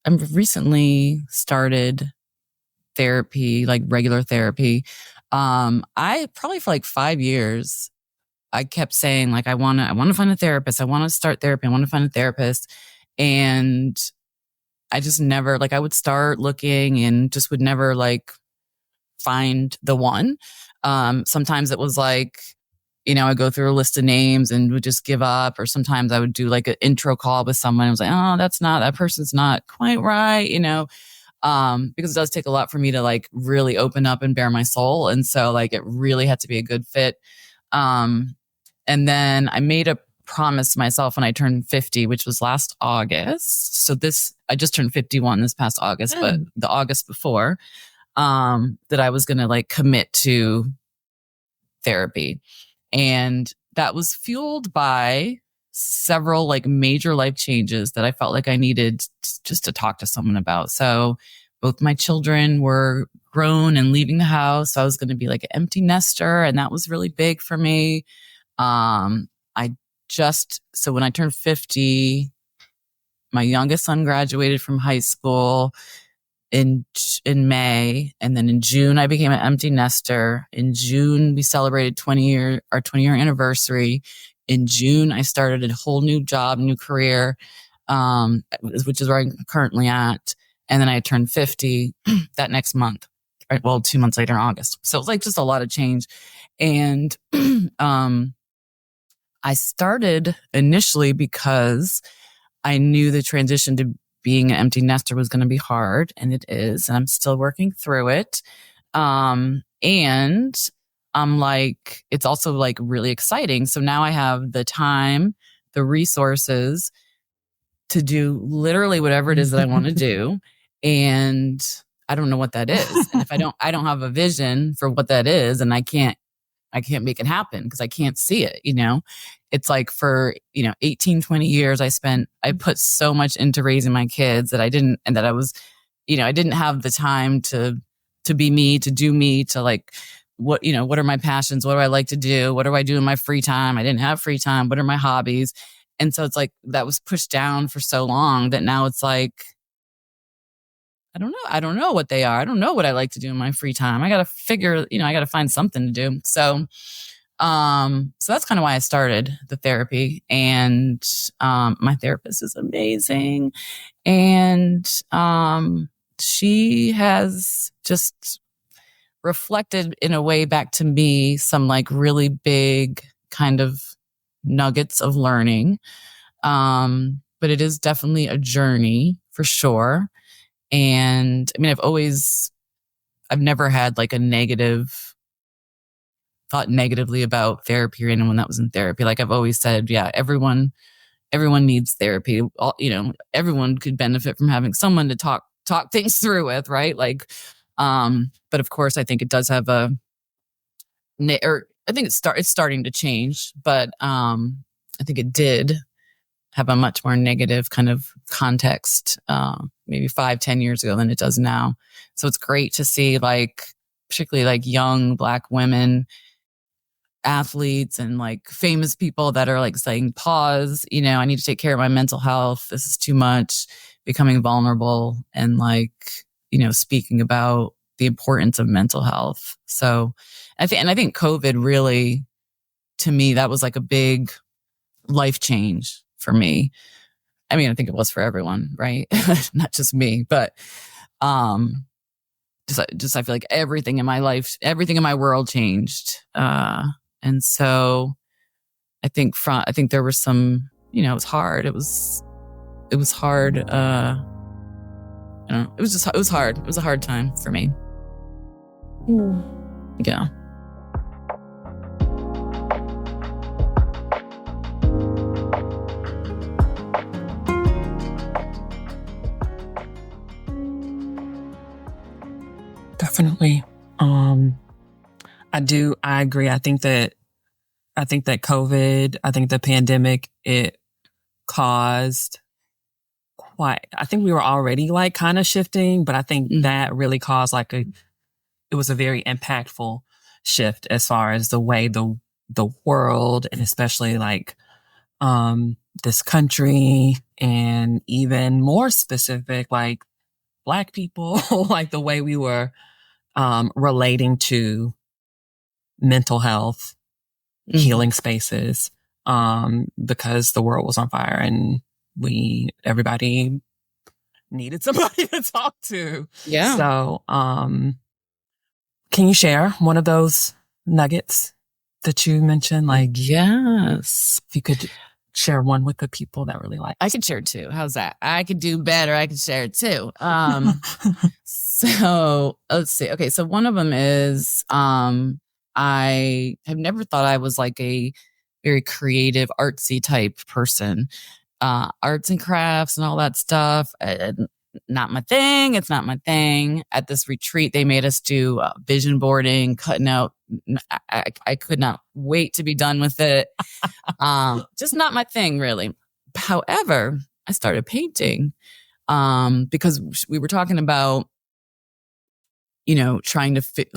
recently started therapy, like regular therapy. I probably for like 5 years, I kept saying like, I want to find a therapist. I want to start therapy. I want to find a therapist. And I just never, like, I would start looking and just would never like find the one. Sometimes it was like, I'd go through a list of names and would just give up. Or sometimes I would do like an intro call with someone. I was like, oh, that person's not quite right, because it does take a lot for me to like really open up and bare my soul. And so like, it really had to be a good fit. And then I made a promise to myself when I turned 50, which was last August. So I just turned 51 this past August, but the August before, that I was going to like commit to therapy. And that was fueled by several like major life changes that I felt like I needed just to talk to someone about. So both my children were grown and leaving the house. So I was going to be like an empty nester. And that was really big for me. So when I turned 50, my youngest son graduated from high school in May. And then in June, I became an empty nester. In June, we celebrated our 20-year anniversary. In June, I started a whole new job, new career, which is where I'm currently at. And then I turned 50 that next month, right? Well, 2 months later in August. So it was like just a lot of change. And, I started initially because I knew the transition to being an empty nester was going to be hard, and it is, and I'm still working through it. And I'm like, it's also like really exciting. So now I have the time, the resources to do literally whatever it is that I want to do. And I don't know what that is. And if I don't have a vision for what that is, and I can't make it happen because I can't see it, It's like for, 18, 20 years, I put so much into raising my kids that I didn't have the time to be me, to do me, to like, what are my passions? What do I like to do? What do I do in my free time? I didn't have free time. What are my hobbies? And so it's like, that was pushed down for so long that now it's like, I don't know. I don't know what they are. I don't know what I like to do in my free time. I got to find something to do. So that's kind of why I started the therapy. And my therapist is amazing. And she has just reflected in a way back to me some like really big kind of nuggets of learning. But it is definitely a journey for sure. And I mean, I've never had like thought negatively about therapy or anyone that was in therapy. Like I've always said, yeah, everyone needs therapy. Everyone could benefit from having someone to talk things through with, right? Like, but of course I think it does have I think it's starting to change, but, I think it did have a much more negative kind of context, maybe 5-10 years ago than it does now. So it's great to see like, particularly like young Black women, athletes and like famous people that are like saying, pause, I need to take care of my mental health. This is too much, becoming vulnerable and like, speaking about the importance of mental health. So I think COVID really, to me, that was like a big life change for me. I mean, I think it was for everyone, right? Not just me, but, just I feel like everything in my life, everything in my world changed. And so I think there was some, it was hard. It was hard. I don't know. It was hard. It was a hard time for me. Yeah. Definitely. I agree. I think that COVID, I think the pandemic, it caused I think we were already like kind of shifting, but I think that really caused it was a very impactful shift as far as the way the world and especially like, this country and even more specific, like Black people, like the way we were, relating to mental health, Mhm. healing spaces, because the world was on fire and everybody needed somebody to talk to. Yeah. So, can you share one of those nuggets that you mentioned? Like, Yes. if you could share one with the people that really like. I could share two. How's that? I could do better. I could share two. So let's see. Okay. So one of them is, I have never thought I was like a very creative, artsy type person. Arts and crafts and all that stuff. Not my thing. It's not my thing. At this retreat, they made us do vision boarding, cutting out. I could not wait to be done with it. Just not my thing, really. However, I started painting because we were talking about, trying to fit,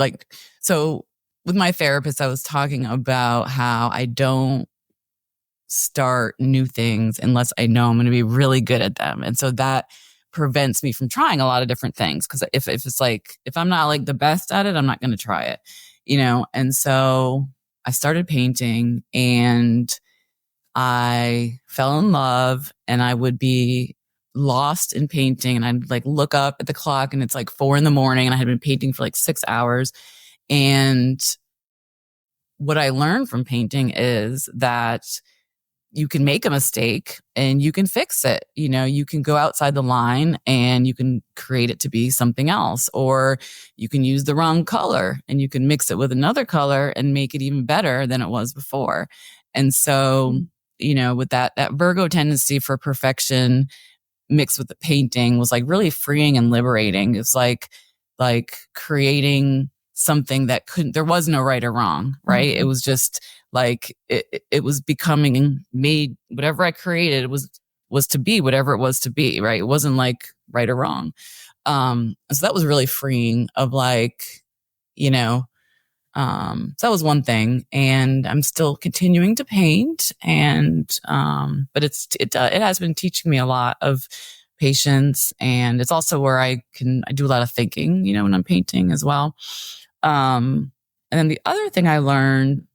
so with my therapist, I was talking about how I don't start new things unless I know I'm going to be really good at them. And so that prevents me from trying a lot of different things. Cause if it's like, if I'm not like the best at it, I'm not going to try it, And so I started painting and I fell in love, and I would be lost in painting, and I'd like look up at the clock and it's like 4 a.m. and I had been painting for like 6 hours. And what I learned from painting is that you can make a mistake and you can fix it. You can go outside the line and you can create it to be something else, or you can use the wrong color and you can mix it with another color and make it even better than it was before. And so, with that Virgo tendency for perfection mixed with the painting was like really freeing and liberating. It's like creating something that there was no right or wrong, right? Mm-hmm. It was just like, it was becoming made, whatever I created was to be whatever it was to be, right? It wasn't like right or wrong. So that was really freeing of like, so that was one thing, and I'm still continuing to paint, and but it has been teaching me a lot of patience, and it's also where I do a lot of thinking, when I'm painting as well. And then the other thing I learned,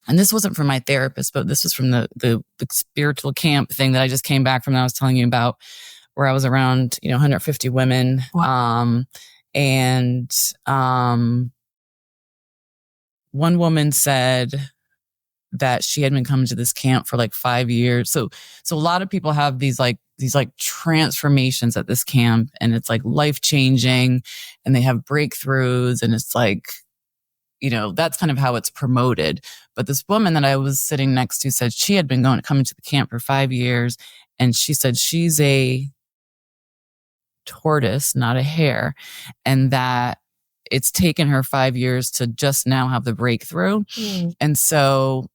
and this wasn't from my therapist, but this was from the spiritual camp thing that I just came back from that I was telling you about, where I was around 150 women. Wow. One woman said that she had been coming to this camp for like 5 years. So a lot of people have these transformations at this camp, and it's like life changing, and they have breakthroughs, and it's like, that's kind of how it's promoted. But this woman that I was sitting next to said she had been coming to the camp for 5 years. And she said she's a tortoise, not a hare. And that it's taken her 5 years to just now have the breakthrough. Mm. And so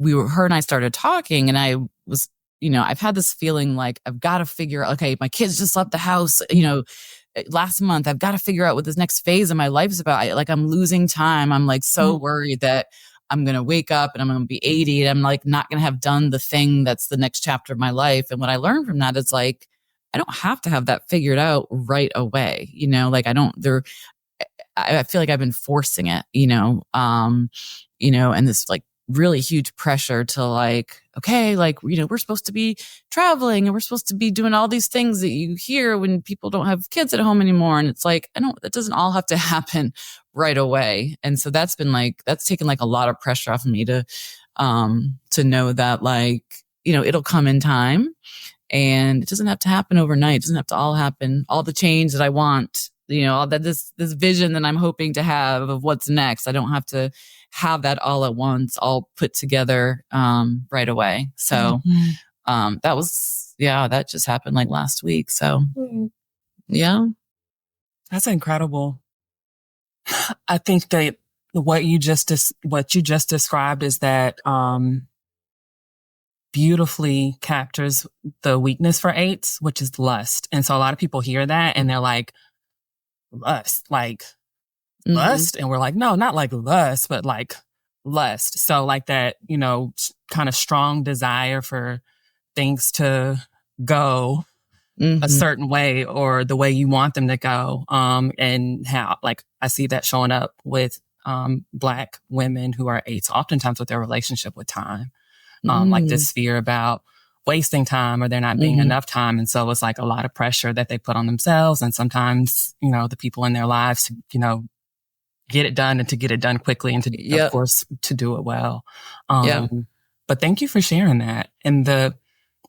her and I started talking, and I was, I've had this feeling like I've got to figure out, okay, my kids just left the house, last month. I've got to figure out what this next phase of my life is about. I'm losing time. I'm like so worried that I'm going to wake up and I'm going to be 80 and I'm like not going to have done the thing that's the next chapter of my life. And what I learned from that is like, I don't have to have that figured out right away. I feel like I've been forcing it, and this like really huge pressure to like, okay, like, we're supposed to be traveling and we're supposed to be doing all these things that you hear when people don't have kids at home anymore. And it's like, that doesn't all have to happen right away. And so that's taken like a lot of pressure off of me to know that like, it'll come in time, and it doesn't have to happen overnight. It doesn't have to all happen, all the change that I want, all that this vision that I'm hoping to have of what's next. I don't have to have that all at once, all put together right away. So that just happened like last week. So yeah. That's incredible. I think that what you just described is that beautifully captures the weakness for eights, which is lust. And so a lot of people hear that and they're like, lust, like lust. And we're like, no, not like lust, but like lust. So like that, kind of strong desire for things to go a certain way or the way you want them to go. And how, like, I see that showing up with Black women who are eights, oftentimes with their relationship with time, like this fear about wasting time or there not being enough time. And so it's like a lot of pressure that they put on themselves. And sometimes, the people in their lives to, get it done and to get it done quickly and to, of course, to do it well. But thank you for sharing that and the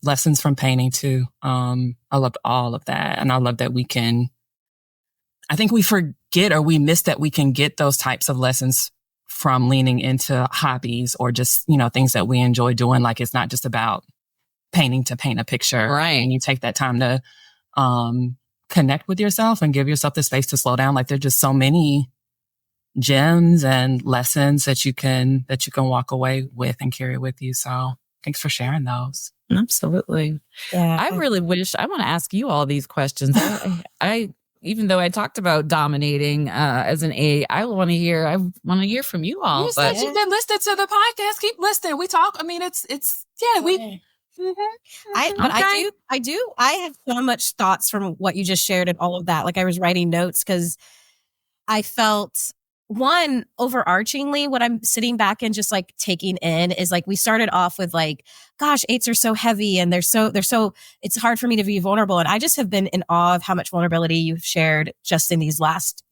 lessons from painting too. I loved all of that. And I love that I think we forget or we miss that we can get those types of lessons from leaning into hobbies or just, things that we enjoy doing. Like it's not just about painting to paint a picture. Right. And you take that time to connect with yourself and give yourself the space to slow down. Like there's just so many gems and lessons that you can walk away with and carry with you. So thanks for sharing those. Absolutely. Yeah. I really wish I want to ask you all these questions. I even though I talked about dominating as an A, I want to hear from you all. You said you've been listening to the podcast. Keep listening. We talk. I mean, we. I have so much thoughts from what you just shared and all of that. Like I was writing notes because I felt one overarchingly what I'm sitting back and just like taking in is like we started off with like, gosh, eights are so heavy and they're so it's hard for me to be vulnerable. And I just have been in awe of how much vulnerability you've shared just in these last,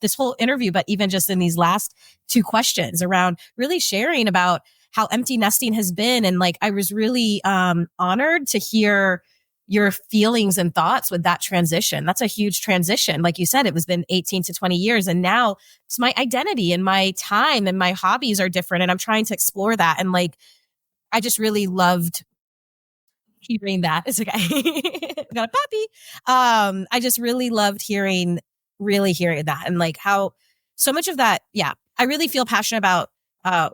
this whole interview, but even just in these last two questions around really sharing about how empty nesting has been. And like, I was really honored to hear your feelings and thoughts with that transition. That's a huge transition. Like you said, it was been 18 to 20 years. And now it's my identity and my time and my hobbies are different. And I'm trying to explore that. And like, I just really loved hearing that. It's okay. Got a puppy. I just really loved hearing that and like how so much of that. Yeah. I really feel passionate about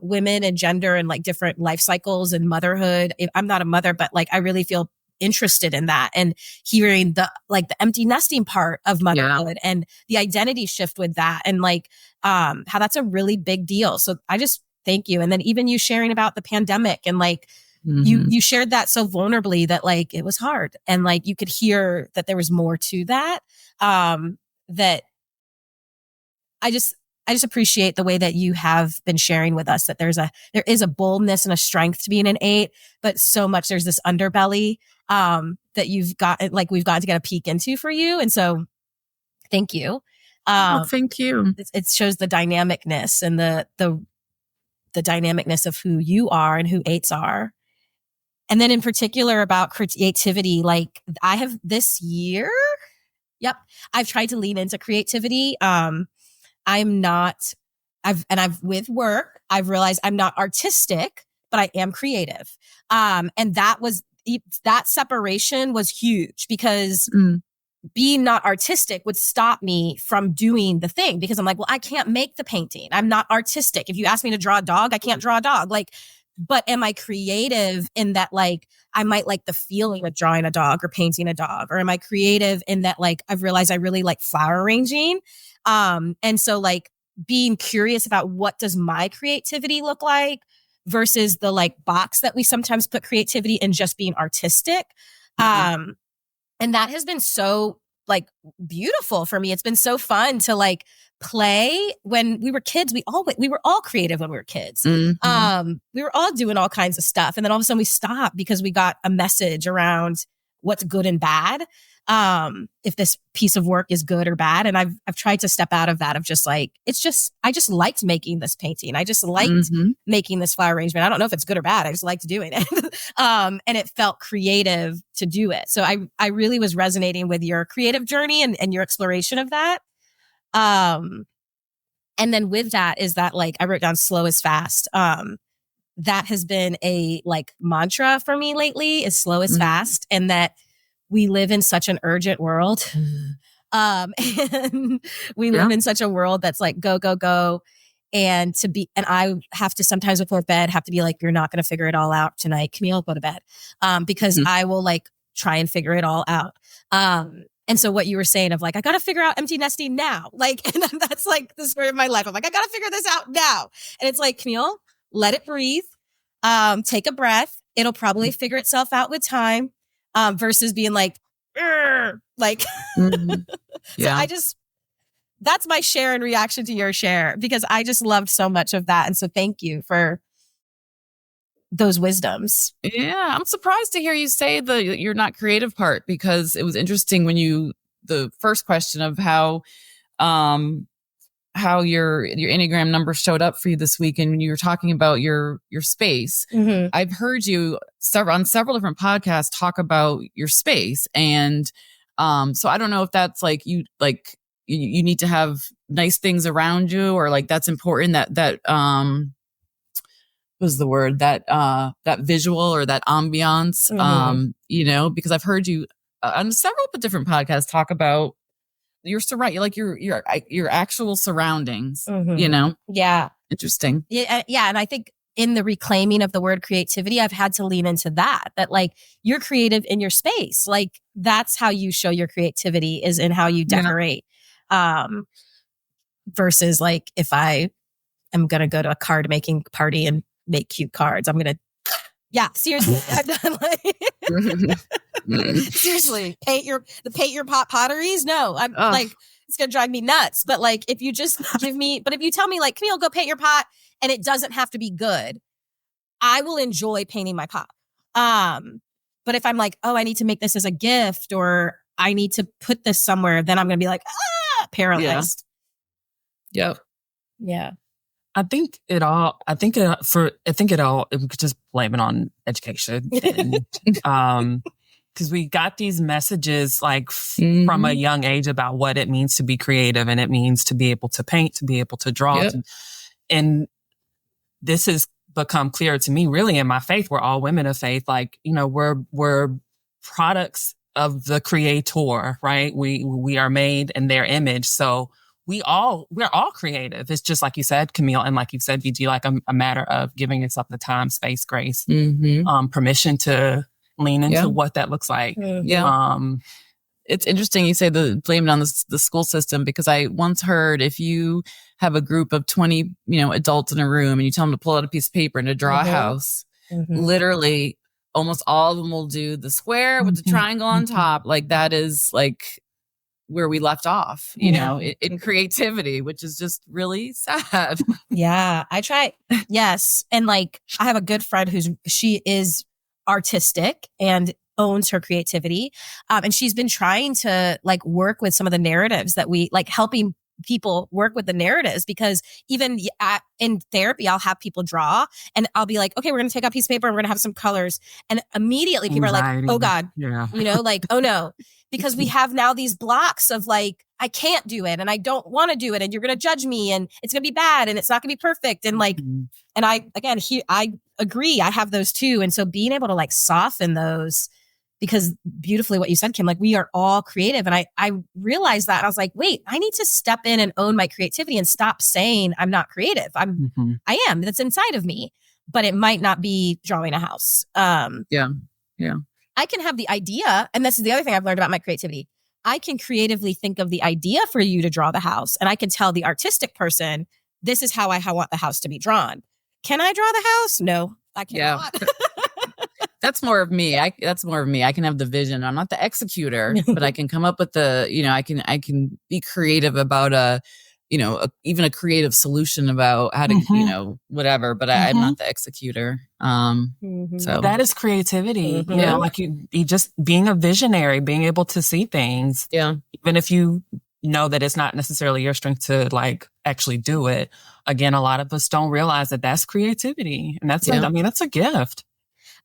women and gender and like different life cycles and motherhood. I'm not a mother, but like, I really feel interested in that and hearing the empty nesting part of motherhood and the identity shift with that and like how that's a really big deal. So I just thank you. And then even you sharing about the pandemic and like you shared that so vulnerably that like it was hard and like you could hear that there was more to that that I just appreciate the way that you have been sharing with us that there is a boldness and a strength to being an 8, but so much there's this underbelly that you've got, like we've got to get a peek into for you. And so thank you. Thank you. It shows the dynamicness and the dynamicness of who you are and who 8s are. And then in particular about creativity, like I have this year, I've tried to lean into creativity. With work, I've realized I'm not artistic, but I am creative. And that separation was huge because being not artistic would stop me from doing the thing because I'm like, well, I can't make the painting. I'm not artistic. If you ask me to draw a dog, I can't draw a dog. Like, but am I creative in that, like, I might like the feeling of drawing a dog or painting a dog? Or am I creative in that, like, I've realized I really like flower arranging. And so like being curious about what does my creativity look like versus the like box that we sometimes put creativity in just being artistic. And that has been so like beautiful for me. It's been so fun to like play. When we were kids, we were all creative when we were kids. We were all doing all kinds of stuff. And then all of a sudden we stopped because we got a message around what's good and bad. If this piece of work is good or bad. And I've tried to step out of that of just like, I just liked making this painting. I just liked making this flower arrangement. I don't know if it's good or bad. I just liked doing it. And it felt creative to do it. So I really was resonating with your creative journey and your exploration of that. And then with that is that like, I wrote down slow is fast. That has been a like mantra for me lately is slow is fast. And that we live in such an urgent world. And we live in such a world that's like, go, go, go. And I have to sometimes before bed have to be like, you're not going to figure it all out tonight. Camille, go to bed. Because I will like try and figure it all out. And so what you were saying of like, I got to figure out empty nesting now. Like, and that's like the story of my life. I'm like, I got to figure this out now. And it's like, Camille, let it breathe. Take a breath. It'll probably figure itself out with time. Versus being like, like, so that's my share and reaction to your share, because I just loved so much of that. And so thank you for those wisdoms. Yeah, I'm surprised to hear you say the you're not creative part, because it was interesting when the first question of how your Enneagram number showed up for you this week, and you were talking about your space. Mm-hmm. I've heard you on several different podcasts talk about your space, and so I don't know if that's like you need to have nice things around you, or like that's important, that was the word, that visual or that ambiance, because I've heard you on several different podcasts talk about your actual surroundings, Yeah. Interesting. Yeah. And I think in the reclaiming of the word creativity, I've had to lean into that like you're creative in your space. Like that's how you show your creativity, is in how you decorate. Versus like, if I am going to go to a card making party and make cute cards, I'm going to, seriously, I've done seriously, paint your pot potteries. No, I'm like, it's going to drive me nuts. But like, if you just if you tell me like, Camille, go paint your pot, and it doesn't have to be good, I will enjoy painting my pot. But if I'm like, oh, I need to make this as a gift, or I need to put this somewhere, then I'm going to be like, paralyzed. Yep. Yeah. I think it all, we could just blame it on education. Because we got these messages like from a young age about what it means to be creative, and it means to be able to paint, to be able to draw. And this has become clear to me really in my faith. We're all women of faith. Like, we're products of the creator, right? We are made in their image. So we're all creative. It's just like you said, Camille, and like you said, BG, like a matter of giving yourself the time, space, grace, permission to lean into what that looks like. It's interesting you say blame it on the school system, because I once heard if you have a group of 20, adults in a room, and you tell them to pull out a piece of paper and to draw a house, literally almost all of them will do the square with the triangle on top. Like that is like where we left off, in creativity, which is just really sad. Yeah, I try. Yes. And like, I have a good friend she is artistic and owns her creativity. And she's been trying to like work with some of the narratives that we like, helping people work with the narratives, because even in therapy, I'll have people draw and I'll be like, okay, we're going to take out a piece of paper and we're going to have some colors. And immediately people are like, oh God, like, oh no, because we have now these blocks of like, I can't do it and I don't want to do it. And you're going to judge me and it's going to be bad and it's not going to be perfect. And like, and I agree. I have those too. And so being able to like soften those, because beautifully what you said, Kim, like we are all creative. And I realized that. I was like, wait, I need to step in and own my creativity and stop saying I'm not creative. I am. That's inside of me, but it might not be drawing a house. Yeah. I can have the idea. And this is the other thing I've learned about my creativity. I can creatively think of the idea for you to draw the house. And I can tell the artistic person, this is how I want the house to be drawn. Can I draw the house? No, I cannot. Yeah. That's more of me. I can have the vision. I'm not the executor, but I can come up with I can be creative about even a creative solution about how to, whatever, but I'm not the executor. So that is creativity. Like you just being a visionary, being able to see things. Yeah. Even if you know that it's not necessarily your strength to like actually do it. Again, a lot of us don't realize that that's creativity. And that's a gift.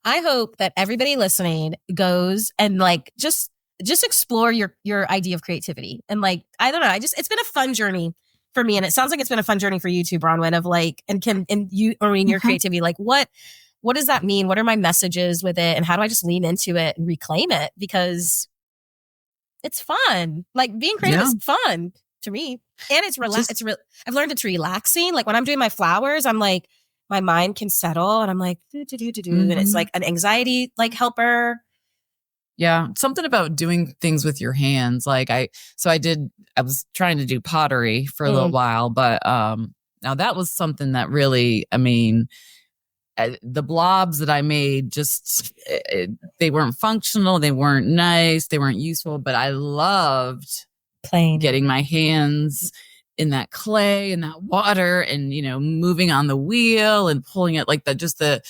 I hope that everybody listening goes and like just explore your idea of creativity. And like, I don't know, it's been a fun journey for me. And it sounds like it's been a fun journey for you too, Bronwyn, of like, and Kim, and you, or in your creativity, like what does that mean? What are my messages with it? And how do I just lean into it and reclaim it? Because it's fun. Like being creative is fun to me. And it's I've learned it's relaxing. Like when I'm doing my flowers, I'm like, my mind can settle and I'm like, and it's like an anxiety like helper. Yeah. Something about doing things with your hands. Like I was trying to do pottery for a little while, but now that was something that really, the blobs that I made they weren't functional. They weren't nice. They weren't useful, but I loved Playing. getting my hands in that clay and that water and, moving on the wheel and pulling it like that.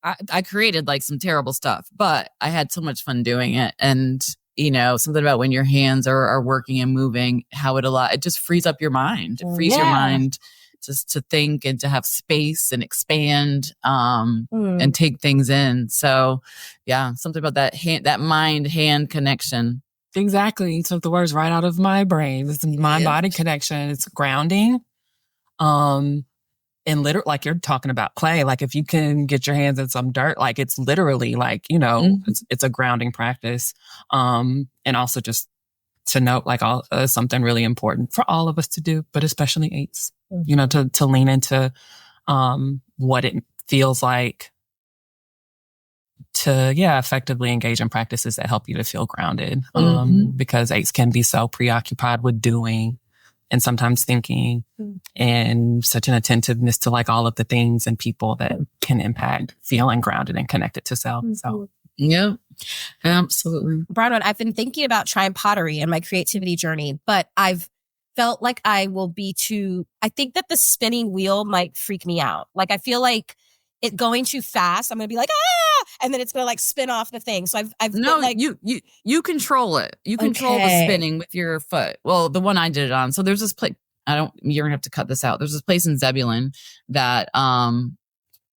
I created like some terrible stuff, but I had so much fun doing it. And, something about when your hands are working and moving, it just frees up your mind. It frees your mind just to think and to have space and expand, and take things in. So yeah, something about that mind-hand connection. Exactly. You took the words right out of my brain. It's mind-body connection. It's grounding. And literally, like you're talking about clay, like if you can get your hands in some dirt, like it's literally like, it's a grounding practice. And also just to note, like something really important for all of us to do, but especially eights, to lean into, what it feels like to, effectively engage in practices that help you to feel grounded. Because eights can be so preoccupied with doing and sometimes thinking and such an attentiveness to like all of the things and people that can impact feeling grounded and connected to self. So, yeah, absolutely. Bronwyn, I've been thinking about trying pottery in my creativity journey, but I've felt like I think that the spinning wheel might freak me out. Like, I feel like it going too fast, I'm going to be like, and then it's going to like spin off the thing. So I've no, like, you control it. You control the spinning with your foot. Well, the one I did it on. So there's this place. You're gonna have to cut this out. There's this place in Zebulon that,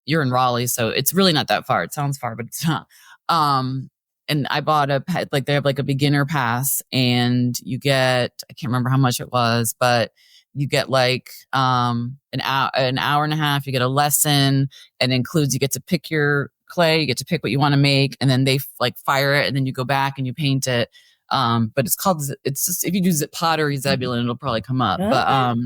you're in Raleigh. So it's really not that far. It sounds far, but it's not. And I bought they have like a beginner pass and you get, I can't remember how much it was, but you get like, an hour and a half, you get a lesson and includes, you get to pick your clay, you get to pick what you want to make. And then they like fire it and then you go back and you paint it. But it's just, if you use it pottery Zebulon, it'll probably come up, but,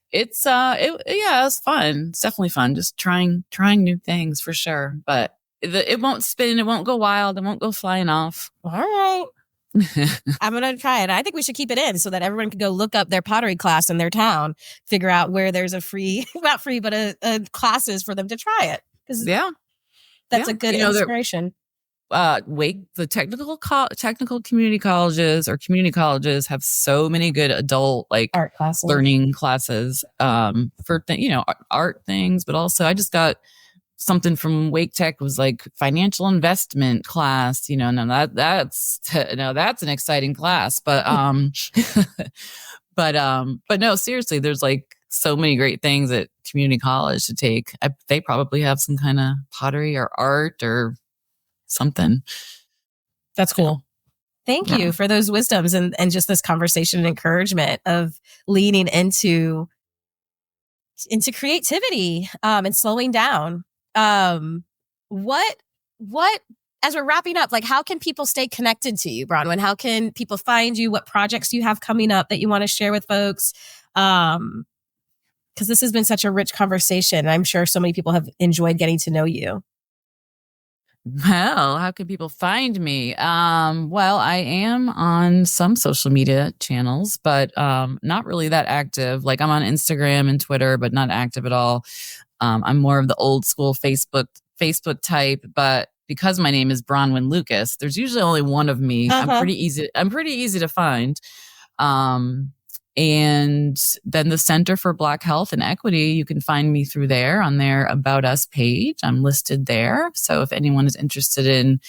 it's fun. It's definitely fun. Just trying new things for sure, but it won't spin. It won't go wild. It won't go flying off. All right. I'm going to try it. I think we should keep it in so that everyone can go look up their pottery class in their town, figure out where there's a not free, but a classes for them to try it. That's a good inspiration. The technical community colleges or community colleges have so many good adult like art classes, learning classes, for art things, but also I just got something from Wake Tech was like financial investment class, that's an exciting class, but but no, seriously, there's like so many great things at community college to take. They probably have some kind of pottery or art or something. That's cool. Thank you for those wisdoms and just this conversation and encouragement of leaning into creativity, and slowing down. What as we're wrapping up, like how can people stay connected to you, Bronwyn? How can people find you? What projects do you have coming up that you want to share with folks? Because this has been such a rich conversation. I'm sure so many people have enjoyed getting to know you. Well, how can people find me? Well, I am on some social media channels, but not really that active. Like I'm on Instagram and Twitter, but not active at all. I'm more of the old school Facebook type, but because my name is Bronwyn Lucas, there's usually only one of me. I'm pretty easy to find. And then the Center for Black Health and Equity, you can find me through there on their About Us page. I'm listed there. So if anyone is interested in,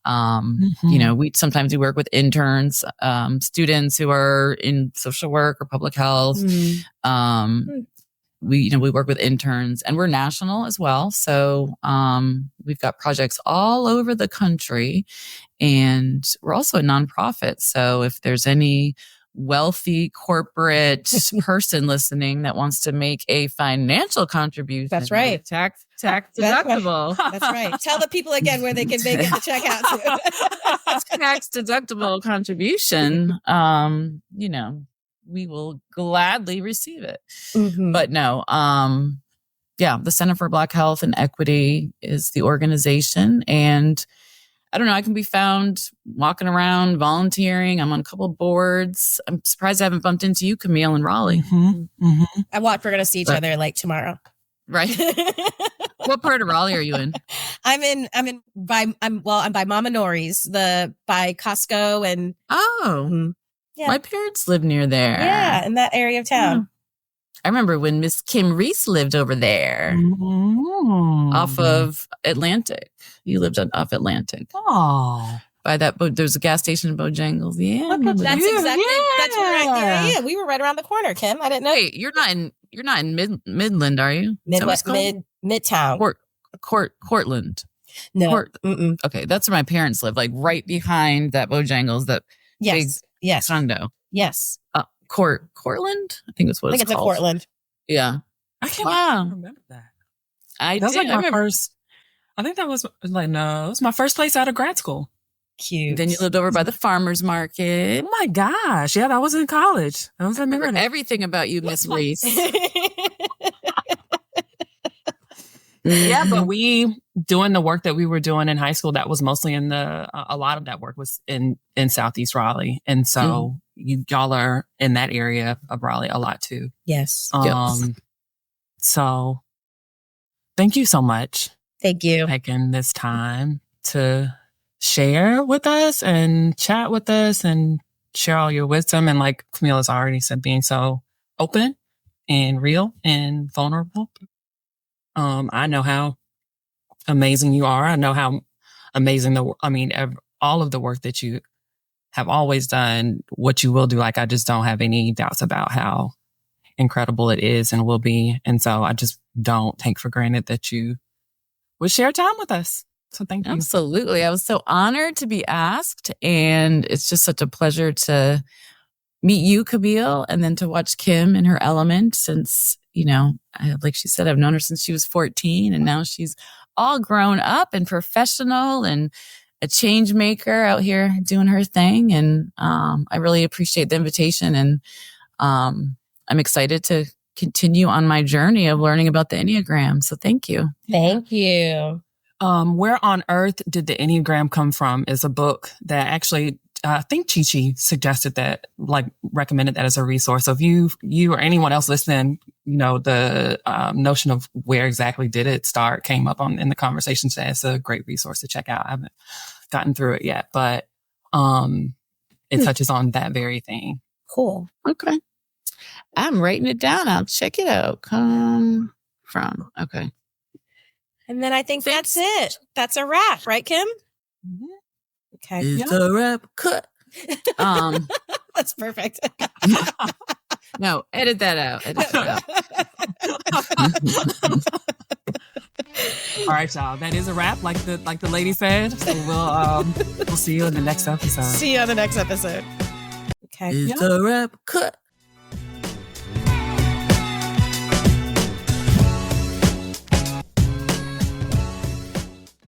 we work with interns, students who are in social work or public health. We work with interns and we're national as well. So, we've got projects all over the country and we're also a nonprofit. So if there's any wealthy corporate person listening that wants to make a financial contribution. That's right. Tax deductible. That's right. Tell the people again where they can make it the check out to. Tax deductible contribution. We will gladly receive it. But no, the Center for Black Health and Equity is the organization. And I don't know, I can be found walking around, volunteering. I'm on a couple of boards. I'm surprised I haven't bumped into you, Camille, in Raleigh. We're going to see each other like tomorrow. Right. What part of Raleigh are you in? I'm by Mama Nori's, by Costco and. Oh. Yeah. My parents live near there. Yeah, in that area of town. I remember when Miss Kim Reese lived over there off of Atlantic. You lived off Atlantic. Oh. By that, there's a gas station in Bojangles. Yeah. That's remember that. exactly, Yeah. that's right. Yeah. We were right around the corner, Kim. I didn't know. Wait, you're not in Midland, are you? Is that what it's called? Midtown. Cortland. No. Okay, that's where my parents live, like right behind that Bojangles, that big condo. Yes. Cortland? I think that's what I think it's it's called. a Cortland. Yeah. I can't remember that. I That was did. like my first. I think that was like, no, it was my first place out of grad school. Cute. Then you lived over by the farmer's market. Oh my gosh. Yeah, that was in college. I was remember everything about you, Miss Reese. Yeah, but we doing the work that we were doing in high school, that was mostly in a lot of that work was in Southeast Raleigh. And so y'all are in that area of Raleigh a lot too. Yes. So thank you so much. Thank you. Taking this time to share with us and chat with us and share all your wisdom. And like Camille has already said, being so open and real and vulnerable. I know how amazing you are. I know how amazing all of the work that you have always done, what you will do. Like, I just don't have any doubts about how incredible it is and will be. And so I just don't take for granted that you would share time with us. So thank you. Absolutely. I was so honored to be asked. And it's just such a pleasure to meet you, Camille, and then to watch Kim in her element since, like she said, I've known her since she was 14 and now she's all grown up and professional and a change maker out here doing her thing. And I really appreciate the invitation. And I'm excited to continue on my journey of learning about the Enneagram. So thank you. Thank you. Where on Earth Did the Enneagram Come From is a book that actually, I think Chi-Chi suggested that, like recommended that as a resource. So if you or anyone else listening, the notion of where exactly did it start came up in the conversation today. It's a great resource to check out. I haven't gotten through it yet, but it touches on that very thing. Cool. Okay. I'm writing it down. I'll check it out. Come from. Okay. And then I think that's it. That's a wrap, right, Kim? Mm-hmm. Okay. It's a wrap cut. That's perfect. No, edit that out. All right, y'all. That is a wrap, like the lady said. So we'll see you in the next episode. See you on the next episode. Okay. It's a wrap cut.